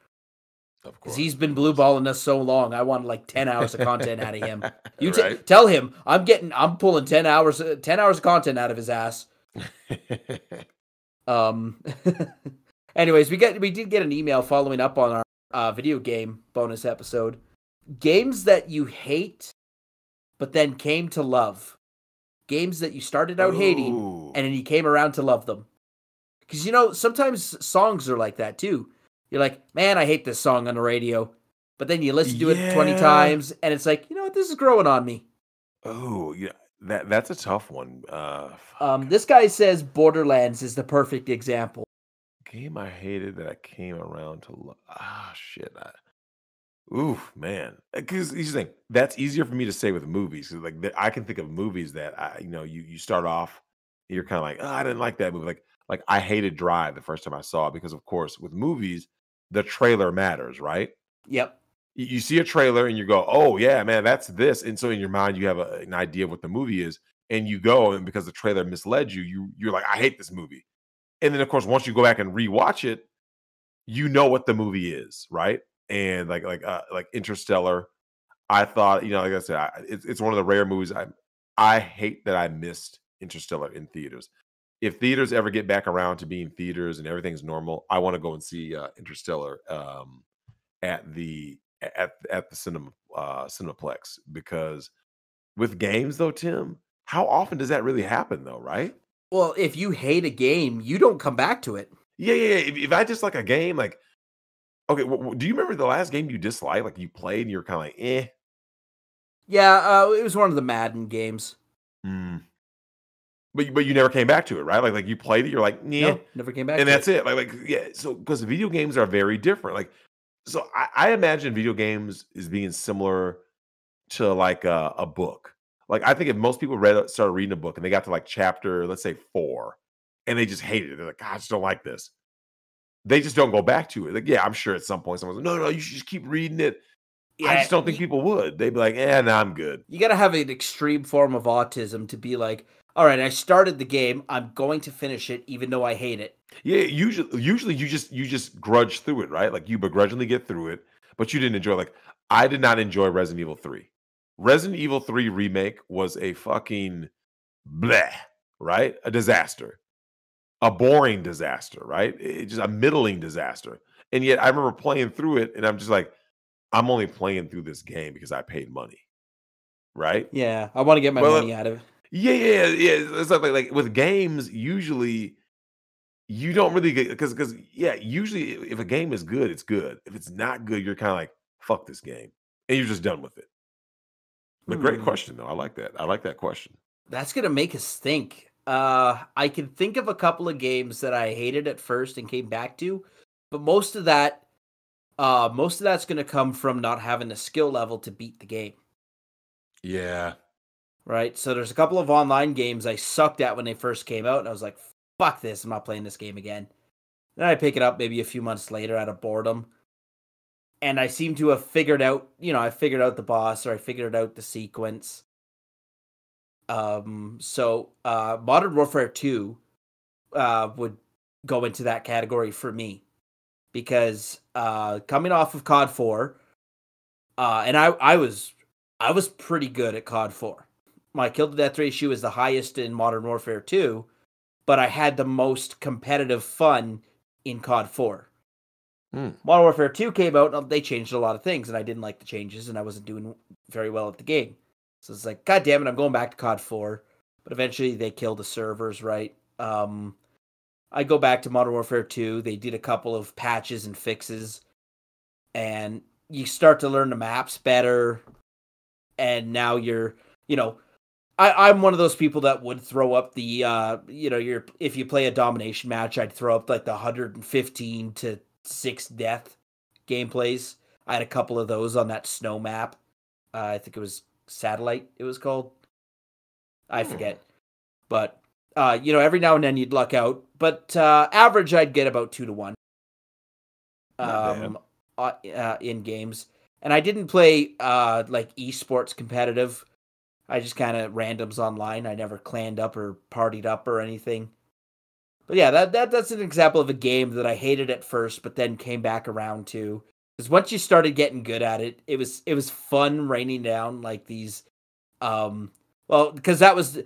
Of course, because he's been blue balling us so long. I want like 10 hours of content out of him. You right? Tell him I'm pulling 10 hours of content out of his ass. Anyways, we did get an email following up on our video game bonus episode. Games that you hate, but then came to love. Games that you started out hating, and then you came around to love them. Because, sometimes songs are like that, too. You're like, man, I hate this song on the radio. But then you listen to it 20 times, and it's like, you know what, this is growing on me. Oh, yeah. That's a tough one. This guy says Borderlands is the perfect example. Game I hated that I came around to love. Shit. Ooh, man. Because here's the thing, that's easier for me to say with movies. 'Cause, like, I can think of movies that you start off, you're kind of like, oh, I didn't like that movie. Like I hated Drive the first time I saw it because, of course, with movies, the trailer matters, right? Yep. You see a trailer and you go, oh yeah, man, that's this, and so in your mind you have an idea of what the movie is, and you go, and because the trailer misled you, you're like, I hate this movie, and then of course once you go back and rewatch it, you know what the movie is, right? And like Interstellar, I thought, like I said, it's one of the rare movies I hate that I missed Interstellar in theaters. If theaters ever get back around to being theaters and everything's normal, I want to go and see Interstellar at the Cinemaplex, because with games though, Tim, how often does that really happen though, right? Well, if you hate a game, you don't come back to it. Yeah, yeah, yeah. If I just like a game, like, okay, do you remember the last game you disliked, like you played and you're kind of like, eh? Yeah, it was one of the Madden games. Mm. But you never came back to it, right? Like you played it, you're like, yeah, No, never came back and to that's it. it. Like yeah. So because video games are very different. Like so, I imagine video games is being similar to like a book. Like I think if most people started reading a book and they got to like chapter, let's say 4, and they just hated it, they're like, God, I just don't like this. They just don't go back to it. Like, yeah, I'm sure at some point someone's like, no, no, you should just keep reading it. I Yeah, just don't think people would. They'd be like, eh, no, I'm good. you got to have an extreme form of autism to be like, all right, I started the game. I'm going to finish it, even though I hate it. Yeah, usually you just grudge through it, right? Like you begrudgingly get through it, but you didn't enjoy. Like I did not enjoy Resident Evil 3. Resident Evil 3 remake was a fucking bleh, right? A disaster, a boring disaster, right? Just a middling disaster. And yet I remember playing through it, and I'm just like, I'm only playing through this game because I paid money, right? Yeah, I want to get my Well, money out of it. yeah, yeah, yeah. It's like with games, usually you don't really get, because yeah, usually if a game is good, it's good. If it's not good, you're kind of like, fuck this game, and you're just done with it. But great Hmm. question though. I like that. I like that question. That's gonna make us think. I can think of a couple of games that I hated at first and came back to, but most of that's gonna come from not having the skill level to beat the game, Yeah. right? So there's a couple of online games I sucked at when they first came out, and I was like, "Fuck this! I'm not playing this game again." Then I pick it up maybe a few months later out of boredom, and I seem to have figured out, I figured out the boss or I figured out the sequence. Modern Warfare 2 would go into that category for me because coming off of COD 4, and I was pretty good at COD 4. My kill to death ratio is the highest in Modern Warfare 2, but I had the most competitive fun in COD 4. Mm. Modern Warfare 2 came out and they changed a lot of things, and I didn't like the changes, and I wasn't doing very well at the game. So it's like, God damn it, I'm going back to COD 4. But eventually they killed the servers, right? I go back to Modern Warfare 2. They did a couple of patches and fixes, and you start to learn the maps better. And now you know, I'm one of those people that would throw up the, if you play a domination match, I'd throw up like the 115 to 6 death gameplays. I had a couple of those on that snow map. I think it was Satellite, it was called. I Hmm. forget. But, every now and then you'd luck out. But average, I'd get about 2 to 1 Not bad. um, in games. And I didn't play like esports competitive. I just kind of randoms online. I never clanned up or partied up or anything. But yeah, that's an example of a game that I hated at first, but then came back around to. Because once you started getting good at it, it was fun raining down like these. Because that was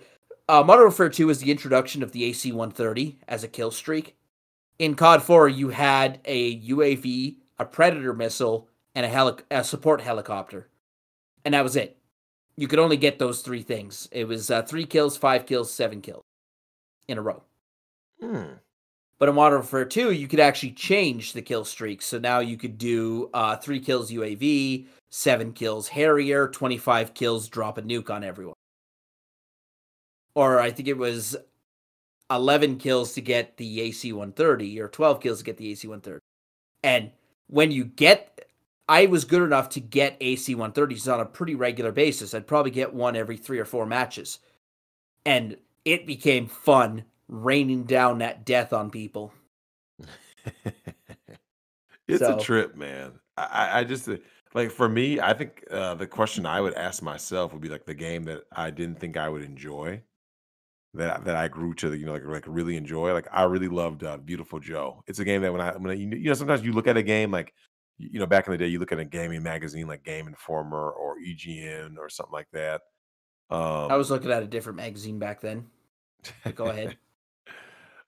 Modern Warfare 2 was the introduction of the AC-130 as a kill streak. In COD 4, you had a UAV, a Predator missile, and a support helicopter, and that was it. You could only get those three things. It was 3 kills, 5 kills, 7 kills in a row. Hmm. But in Modern Warfare 2, you could actually change the kill streaks. So now you could do 3 kills UAV, 7 kills Harrier, 25 kills drop a nuke on everyone. Or I think it was 11 kills to get the AC-130 or 12 kills to get the AC-130. And when you get I was good enough to get AC-130s on a pretty regular basis. I'd probably get one every 3 or 4 matches. And it became fun raining down that death on people. It's a trip, man. I just like for me, I think the question I would ask myself would be like the game that I didn't think I would enjoy, that I grew to, like really enjoy. Like I really loved Beautiful Joe. It's a game that when I sometimes you look at a game like back in the day you look at a gaming magazine like Game Informer or EGN or something like that. I was looking at a different magazine back then. But go ahead.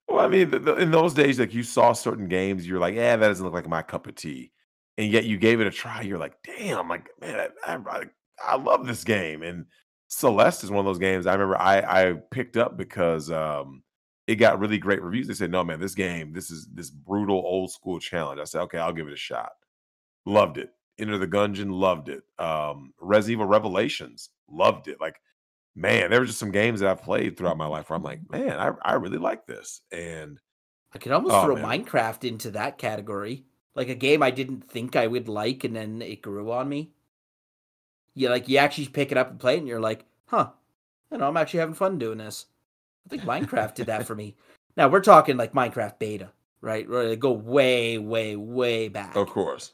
Well, I mean, in those days, like you saw certain games, you're like, yeah, that doesn't look like my cup of tea, and yet you gave it a try. You're like, damn, like man, I love this game. And Celeste is one of those games I remember I picked up because it got really great reviews. They said, no, man, this game, this is this brutal old school challenge. I said, okay, I'll give it a shot. Loved it. Enter the Gungeon, loved it. Res Evil Revelations, loved it. Like man, there were just some games that I've played throughout my life where I'm like, man, I really like this. And I could almost oh throw man, Minecraft into that category. Like a game I didn't think I would like, and then it grew on me. You actually pick it up and play it, and you're like, huh, I'm actually having fun doing this. I think Minecraft did that for me. Now, we're talking like Minecraft beta, right? Where they go way, way, way back. of course.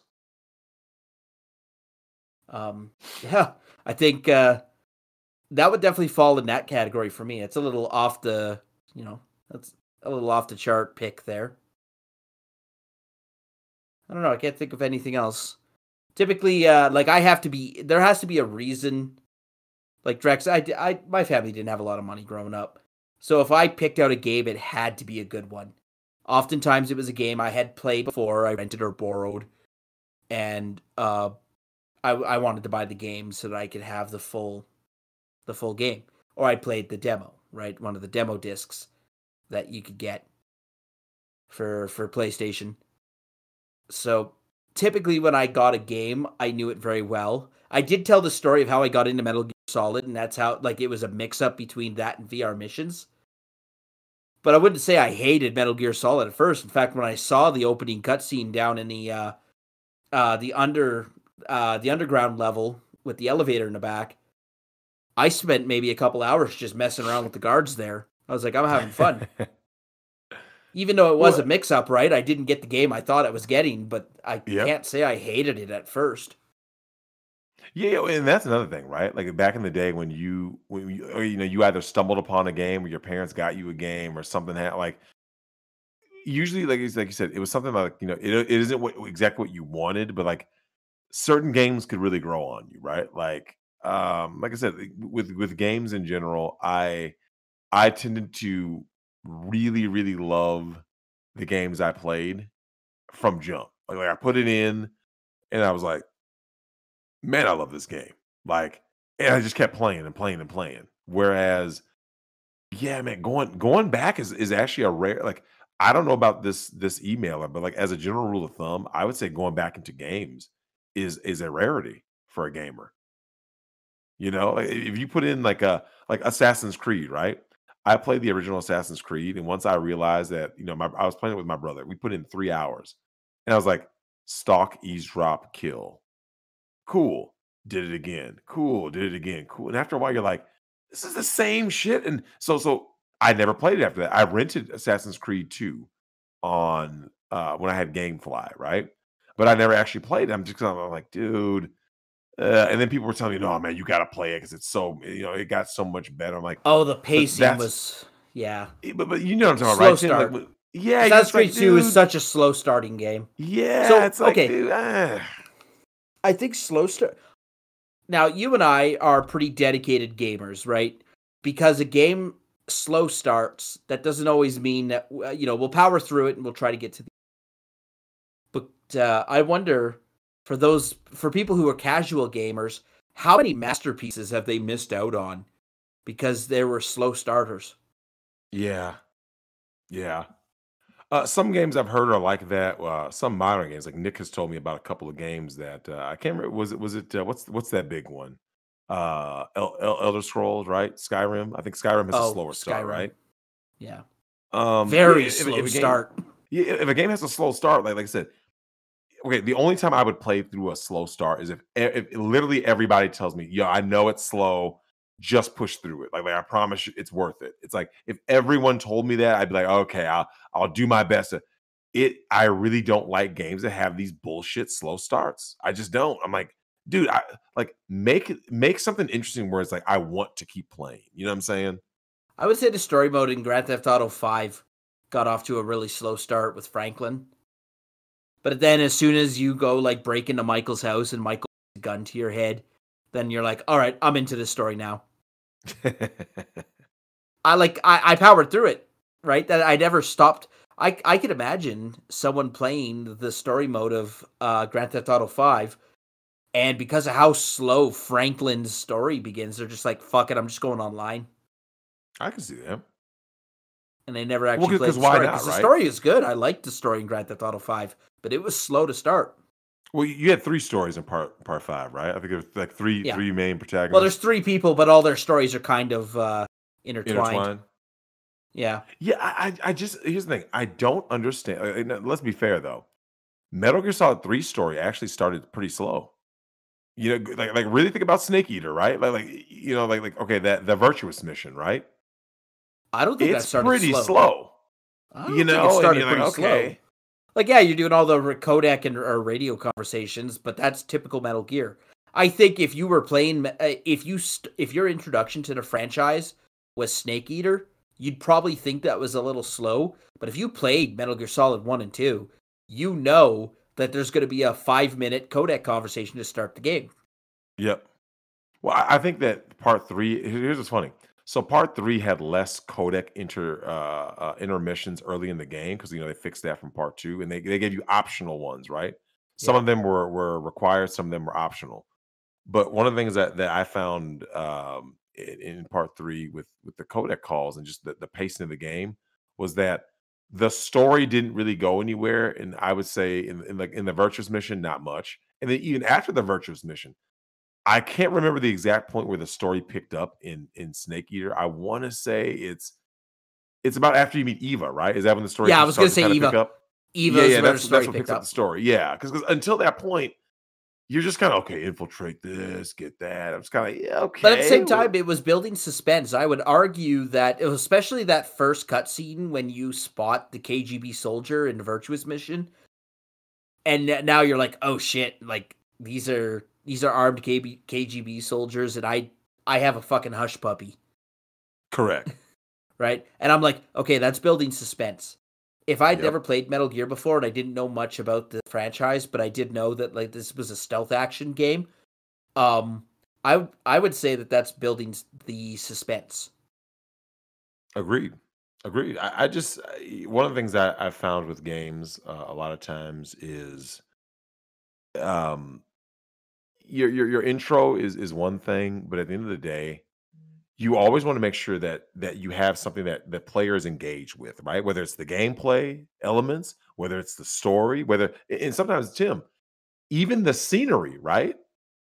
Yeah, I think that would definitely fall in that category for me. It's a little off the, that's a little off the chart pick there. I don't know. I can't think of anything else. Typically, like there has to be a reason. Like Drex, my family didn't have a lot of money growing up. So if I picked out a game, it had to be a good one. Oftentimes it was a game I had played before, I rented or borrowed. And I wanted to buy the game so that I could have the full game. Or I played the demo, right? One of the demo discs that you could get for PlayStation. So typically when I got a game, I knew it very well. I did tell the story of how I got into Metal Gear Solid, and that's how it was a mix-up between that and VR Missions. But I wouldn't say I hated Metal Gear Solid at first. In fact, when I saw the opening cutscene down in the underground level with the elevator in the back, I spent maybe a couple hours just messing around with the guards there. I was like, I'm having fun. Even though it was a mix-up, right? I didn't get the game I thought I was getting, but I can't say I hated it at first. Yeah, and that's another thing, right? Like back in the day when you or, you either stumbled upon a game or your parents got you a game or something like usually like you said, it was something like it isn't exactly what you wanted, but like certain games could really grow on you, right? Like I said, with games in general, I tended to really, really love the games I played from jump. Like I put it in and I was like, man, I love this game. Like, and I just kept playing and playing and playing. Whereas, yeah, man, going back is actually a rare like I don't know about this emailer, but like as a general rule of thumb, I would say going back into games is a rarity for a gamer. Like if you put in like Assassin's Creed, right? I played the original Assassin's Creed, and once I realized that, I was playing it with my brother. We put in 3 hours, and I was like, stalk, eavesdrop, kill. Cool. Did it again. Cool. Did it again. Cool. And after a while, you're like, this is the same shit. And so I never played it after that. I rented Assassin's Creed 2 on when I had GameFly, right? But I never actually played it. I'm like, dude. And then people were telling me, no, man, you got to play it because it's so, it got so much better. I'm like, oh, the pacing was, yeah. But you know what I'm talking slow about, right? Start. Like, yeah. Assassin's Creed 2 is such a slow starting game. Yeah. So, it's like, okay. dude, I think slow start. Now, you and I are pretty dedicated gamers, right? Because a game slow starts, that doesn't always mean that, we'll power through it and we'll try to get to the. But I wonder, for people who are casual gamers, how many masterpieces have they missed out on because there were slow starters? Yeah. Yeah. Some games I've heard are like that. Some modern games, like Nick has told me about a couple of games that I can't remember. Was it what's that big one? Elder Scrolls, right? Skyrim. I think Skyrim has a slower start, Skyrim. right? Yeah. Yeah, Very slow start. Yeah, if a game has a slow start, like I said, okay, the only time I would play through a slow start is if literally everybody tells me, "Yo, I know it's slow, just push through it." Like I promise you, it's worth it. It's like if everyone told me that, I'd be like, "Okay, I'll do my best." I really don't like games that have these bullshit slow starts. I just don't. I'm like, dude, I like make something interesting where it's like I want to keep playing. You know what I'm saying? I would say the story mode in Grand Theft Auto 5 got off to a really slow start with Franklin. But then as soon as you go like break into Michael's house and Michael has a gun to your head, then you're like, all right, I'm into this story now. I powered through it, right? That I never stopped. I could imagine someone playing the story mode of Grand Theft Auto 5, and because of how slow Franklin's story begins, they're just like, fuck it, I'm just going online. I can see that. And they never actually played the why story. not, Because the right? story is good. I liked the story in Grand Theft Auto 5, but it was slow to start. Well, you had 3 stories in part 5, right? I think it was like three main protagonists. Well, there's 3 people, but all their stories are kind of intertwined. Yeah. Yeah, I just here's the thing. I don't understand. Let's be fair though. Metal Gear Solid 3 story actually started pretty slow. You know, like really think about Snake Eater, right? Like okay, that the virtuous mission, right? I don't think that It's started pretty slow. slow. I don't think it started pretty slow. Like, yeah, you're doing all the codec and or radio conversations, but that's typical Metal Gear. I think if you were playing, if your introduction to the franchise was Snake Eater, you'd probably think that was a little slow. But if you played Metal Gear Solid 1 and 2, you know that there's going to be a 5-minute codec conversation to start the game. Yep. Well, I think that part 3. Here's what's funny. So part 3 had less codec intermissions early in the game because they fixed that from part 2, and they gave you optional ones, right? Some Yeah. of them were required, some of them were optional. But one of the things that I found in part 3 with the codec calls and just the pacing of the game was that the story didn't really go anywhere. And I would say in the virtuous mission, not much. And then even after the virtuous mission, I can't remember the exact point where the story picked up in Snake Eater. I want to say it's about after you meet Eva, right? Is that when the story Yeah, I was going to say kind of pick Eva. up? Eva's where the That's story what picked picks up up. the story. Yeah, because until that point, you're just kind of okay. Infiltrate this, get that. I'm just kind of okay. But at the same time, it was building suspense. I would argue that, especially that first cutscene when you spot the KGB soldier in the virtuous mission, and now you're like, oh shit, like these are armed KGB soldiers, and I have a fucking hush puppy. Correct. Right? And I'm like, okay, that's building suspense. If I'd never played Metal Gear before and I didn't know much about the franchise, but I did know that like this was a stealth action game, I would say that that's building the suspense. Agreed. I just one of the things that I've found with games a lot of times is um your intro is one thing, but at the end of the day, you always want to make sure that you have something that players engage with, right? Whether it's the gameplay elements, whether it's the story, and sometimes Tim, even the scenery, right?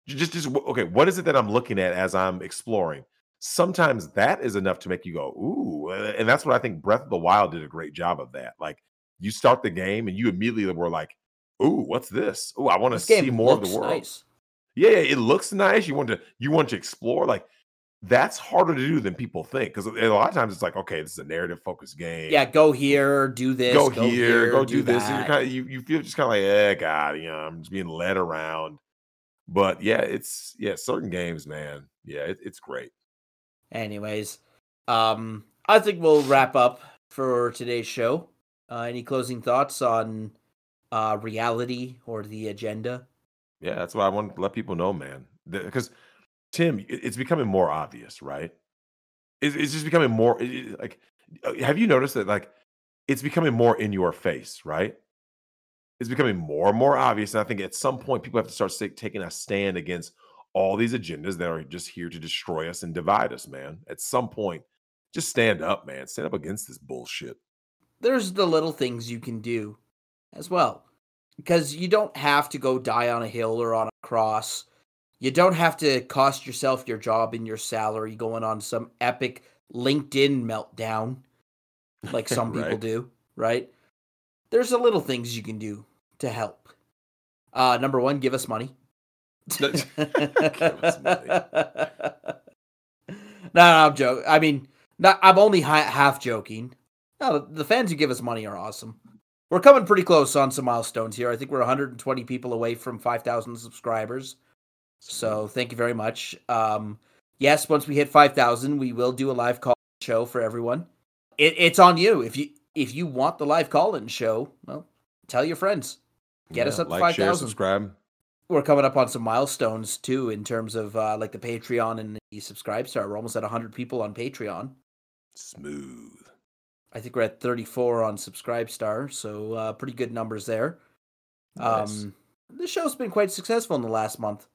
Okay, what is it that I'm looking at as I'm exploring? Sometimes that is enough to make you go, ooh, and that's what I think Breath of the Wild did a great job of that. Like you start the game and you immediately were like, ooh, what's this? Ooh, I want to This see game more of the looks world. nice. Yeah, it looks nice. You want to explore. Like that's harder to do than people think because a lot of times it's like, okay, this is a narrative focused game. Yeah, go here, do this, Go here, go do do this. And you're that. kind of you feel just kind of like, God, I'm just being led around. But yeah, certain games, man. Yeah, it's great. Anyways, I think we'll wrap up for today's show. Any closing thoughts on reality or the agenda? Yeah, that's what I want to let people know, man. Because Tim, it's becoming more obvious, right? It's just becoming more like. Have you noticed that? Like, it's becoming more in your face, right? It's becoming more and more obvious, and I think at some point people have to start taking a stand against all these agendas that are just here to destroy us and divide us, man. At some point, just stand up, man. Stand up against this bullshit. There's the little things you can do as well. Because you don't have to go die on a hill or on a cross. You don't have to cost yourself your job and your salary going on some epic LinkedIn meltdown like some people Right. do, right? There's the little things you can do to help. Number one, give us money. Give us money. No, I'm joking. I mean, I'm only half joking. No, the fans who give us money are awesome. We're coming pretty close on some milestones here. I think we're 120 people away from 5,000 subscribers. So thank you very much. Yes, once we hit 5,000, we will do a live call show for everyone. It's on you. If you want the live call-in show, well, tell your friends. Get us up to 5,000. Share, subscribe. We're coming up on some milestones too in terms of like the Patreon and the subscribe star. We're almost at 100 people on Patreon. Smooth. I think we're at 34 on subscribe star, so pretty good numbers there. Nice. The show's been quite successful in the last month.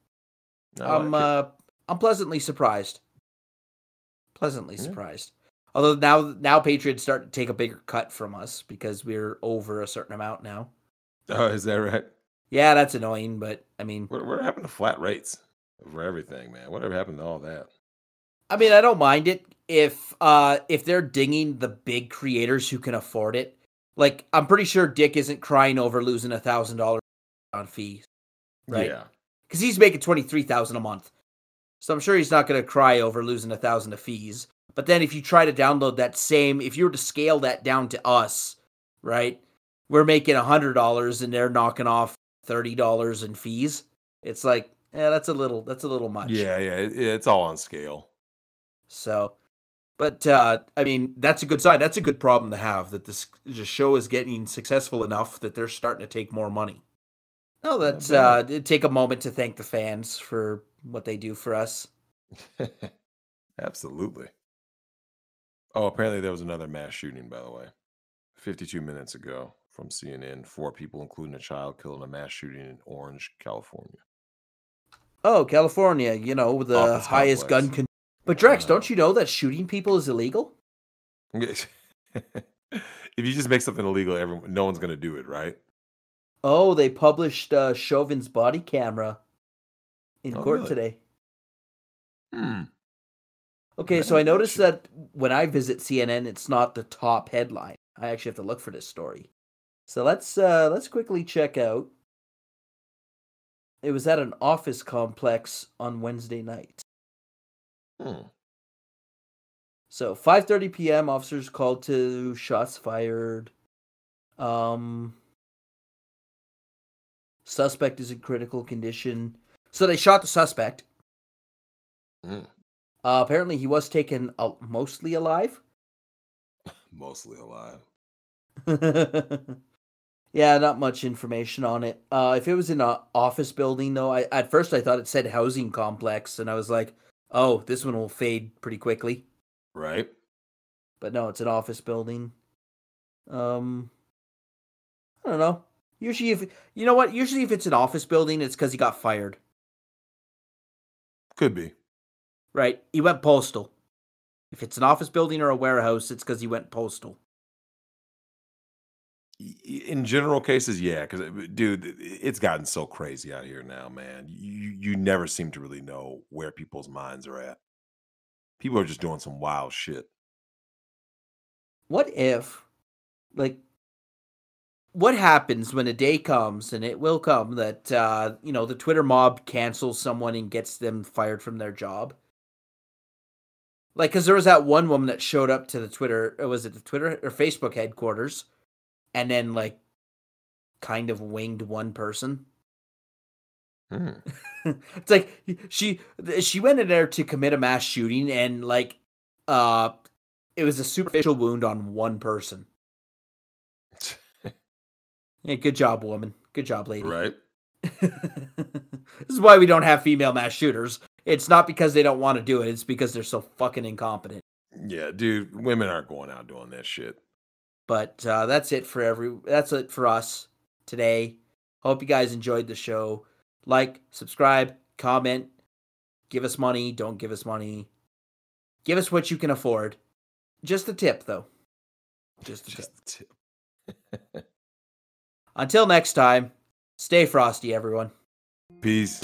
I'm pleasantly surprised. Surprised. Although now Patreon's starting to take a bigger cut from us because we're over a certain amount now. Oh, is that right? Yeah, that's annoying, but I mean, What happened to flat rates for everything, man? Whatever happened to all that? I mean, I don't mind it if they're dinging the big creators who can afford it. Like, I'm pretty sure Dick isn't crying over losing $1,000 on fees, right? Yeah. Because he's making $23,000 a month, so I'm sure he's not going to cry over losing $1,000 of fees. But then, if you try to download that same, if you were to scale that down to us, right? We're making $100 and they're knocking off $30 in fees. It's like, that's a little much. Yeah, it's all on scale. So, but I mean, that's a good sign. That's a good problem to have, that this show is getting successful enough that they're starting to take more money. No, that's take a moment to thank the fans for what they do for us. Absolutely. Oh, apparently there was another mass shooting, by the way. 52 minutes ago from CNN. 4 people, including a child, killed in a mass shooting in Orange, California. Oh, California, the Office highest complex. gun. But Drex, don't you know that shooting people is illegal? If you just make something illegal, no one's going to do it, right? Oh, they published Chauvin's body camera in court really? today. Hmm. Okay, so I noticed that when I visit CNN, it's not the top headline. I actually have to look for this story. So let's quickly check out. It was at an office complex on Wednesday night. So 5:30 p.m. officers called to shots fired. Suspect is in critical condition. So they shot the suspect. Apparently he was taken mostly alive. Mostly alive. Yeah, not much information on it. If it was in an office building, though, at first I thought it said housing complex, and I was like, oh, this one will fade pretty quickly. Right. But no, it's an office building. I don't know. Usually if it's an office building, it's because he got fired. Could be. Right. He went postal. If it's an office building or a warehouse, it's because he went postal. In general cases, yeah, because dude, it's gotten so crazy out here now, man. You never seem to really know where people's minds are at. People are just doing some wild shit. What if, what happens when a day comes, and it will come, that the Twitter mob cancels someone and gets them fired from their job? Like, because there was that one woman that showed up to the Twitter, was it the Twitter or Facebook headquarters, and then kind of winged one person. It's like she went in there to commit a mass shooting, and it was a superficial wound on one person. Hey, good job, woman. Good job, lady. Right. This is why we don't have female mass shooters. It's not because they don't want to do it. It's because they're so fucking incompetent. Yeah, dude. Women aren't going out doing that shit. But that's it for us today. Hope you guys enjoyed the show. Like, subscribe, comment, give us money, don't give us money. Give us what you can afford. Just a tip, though. Just a tip. Until next time, stay frosty, everyone. Peace.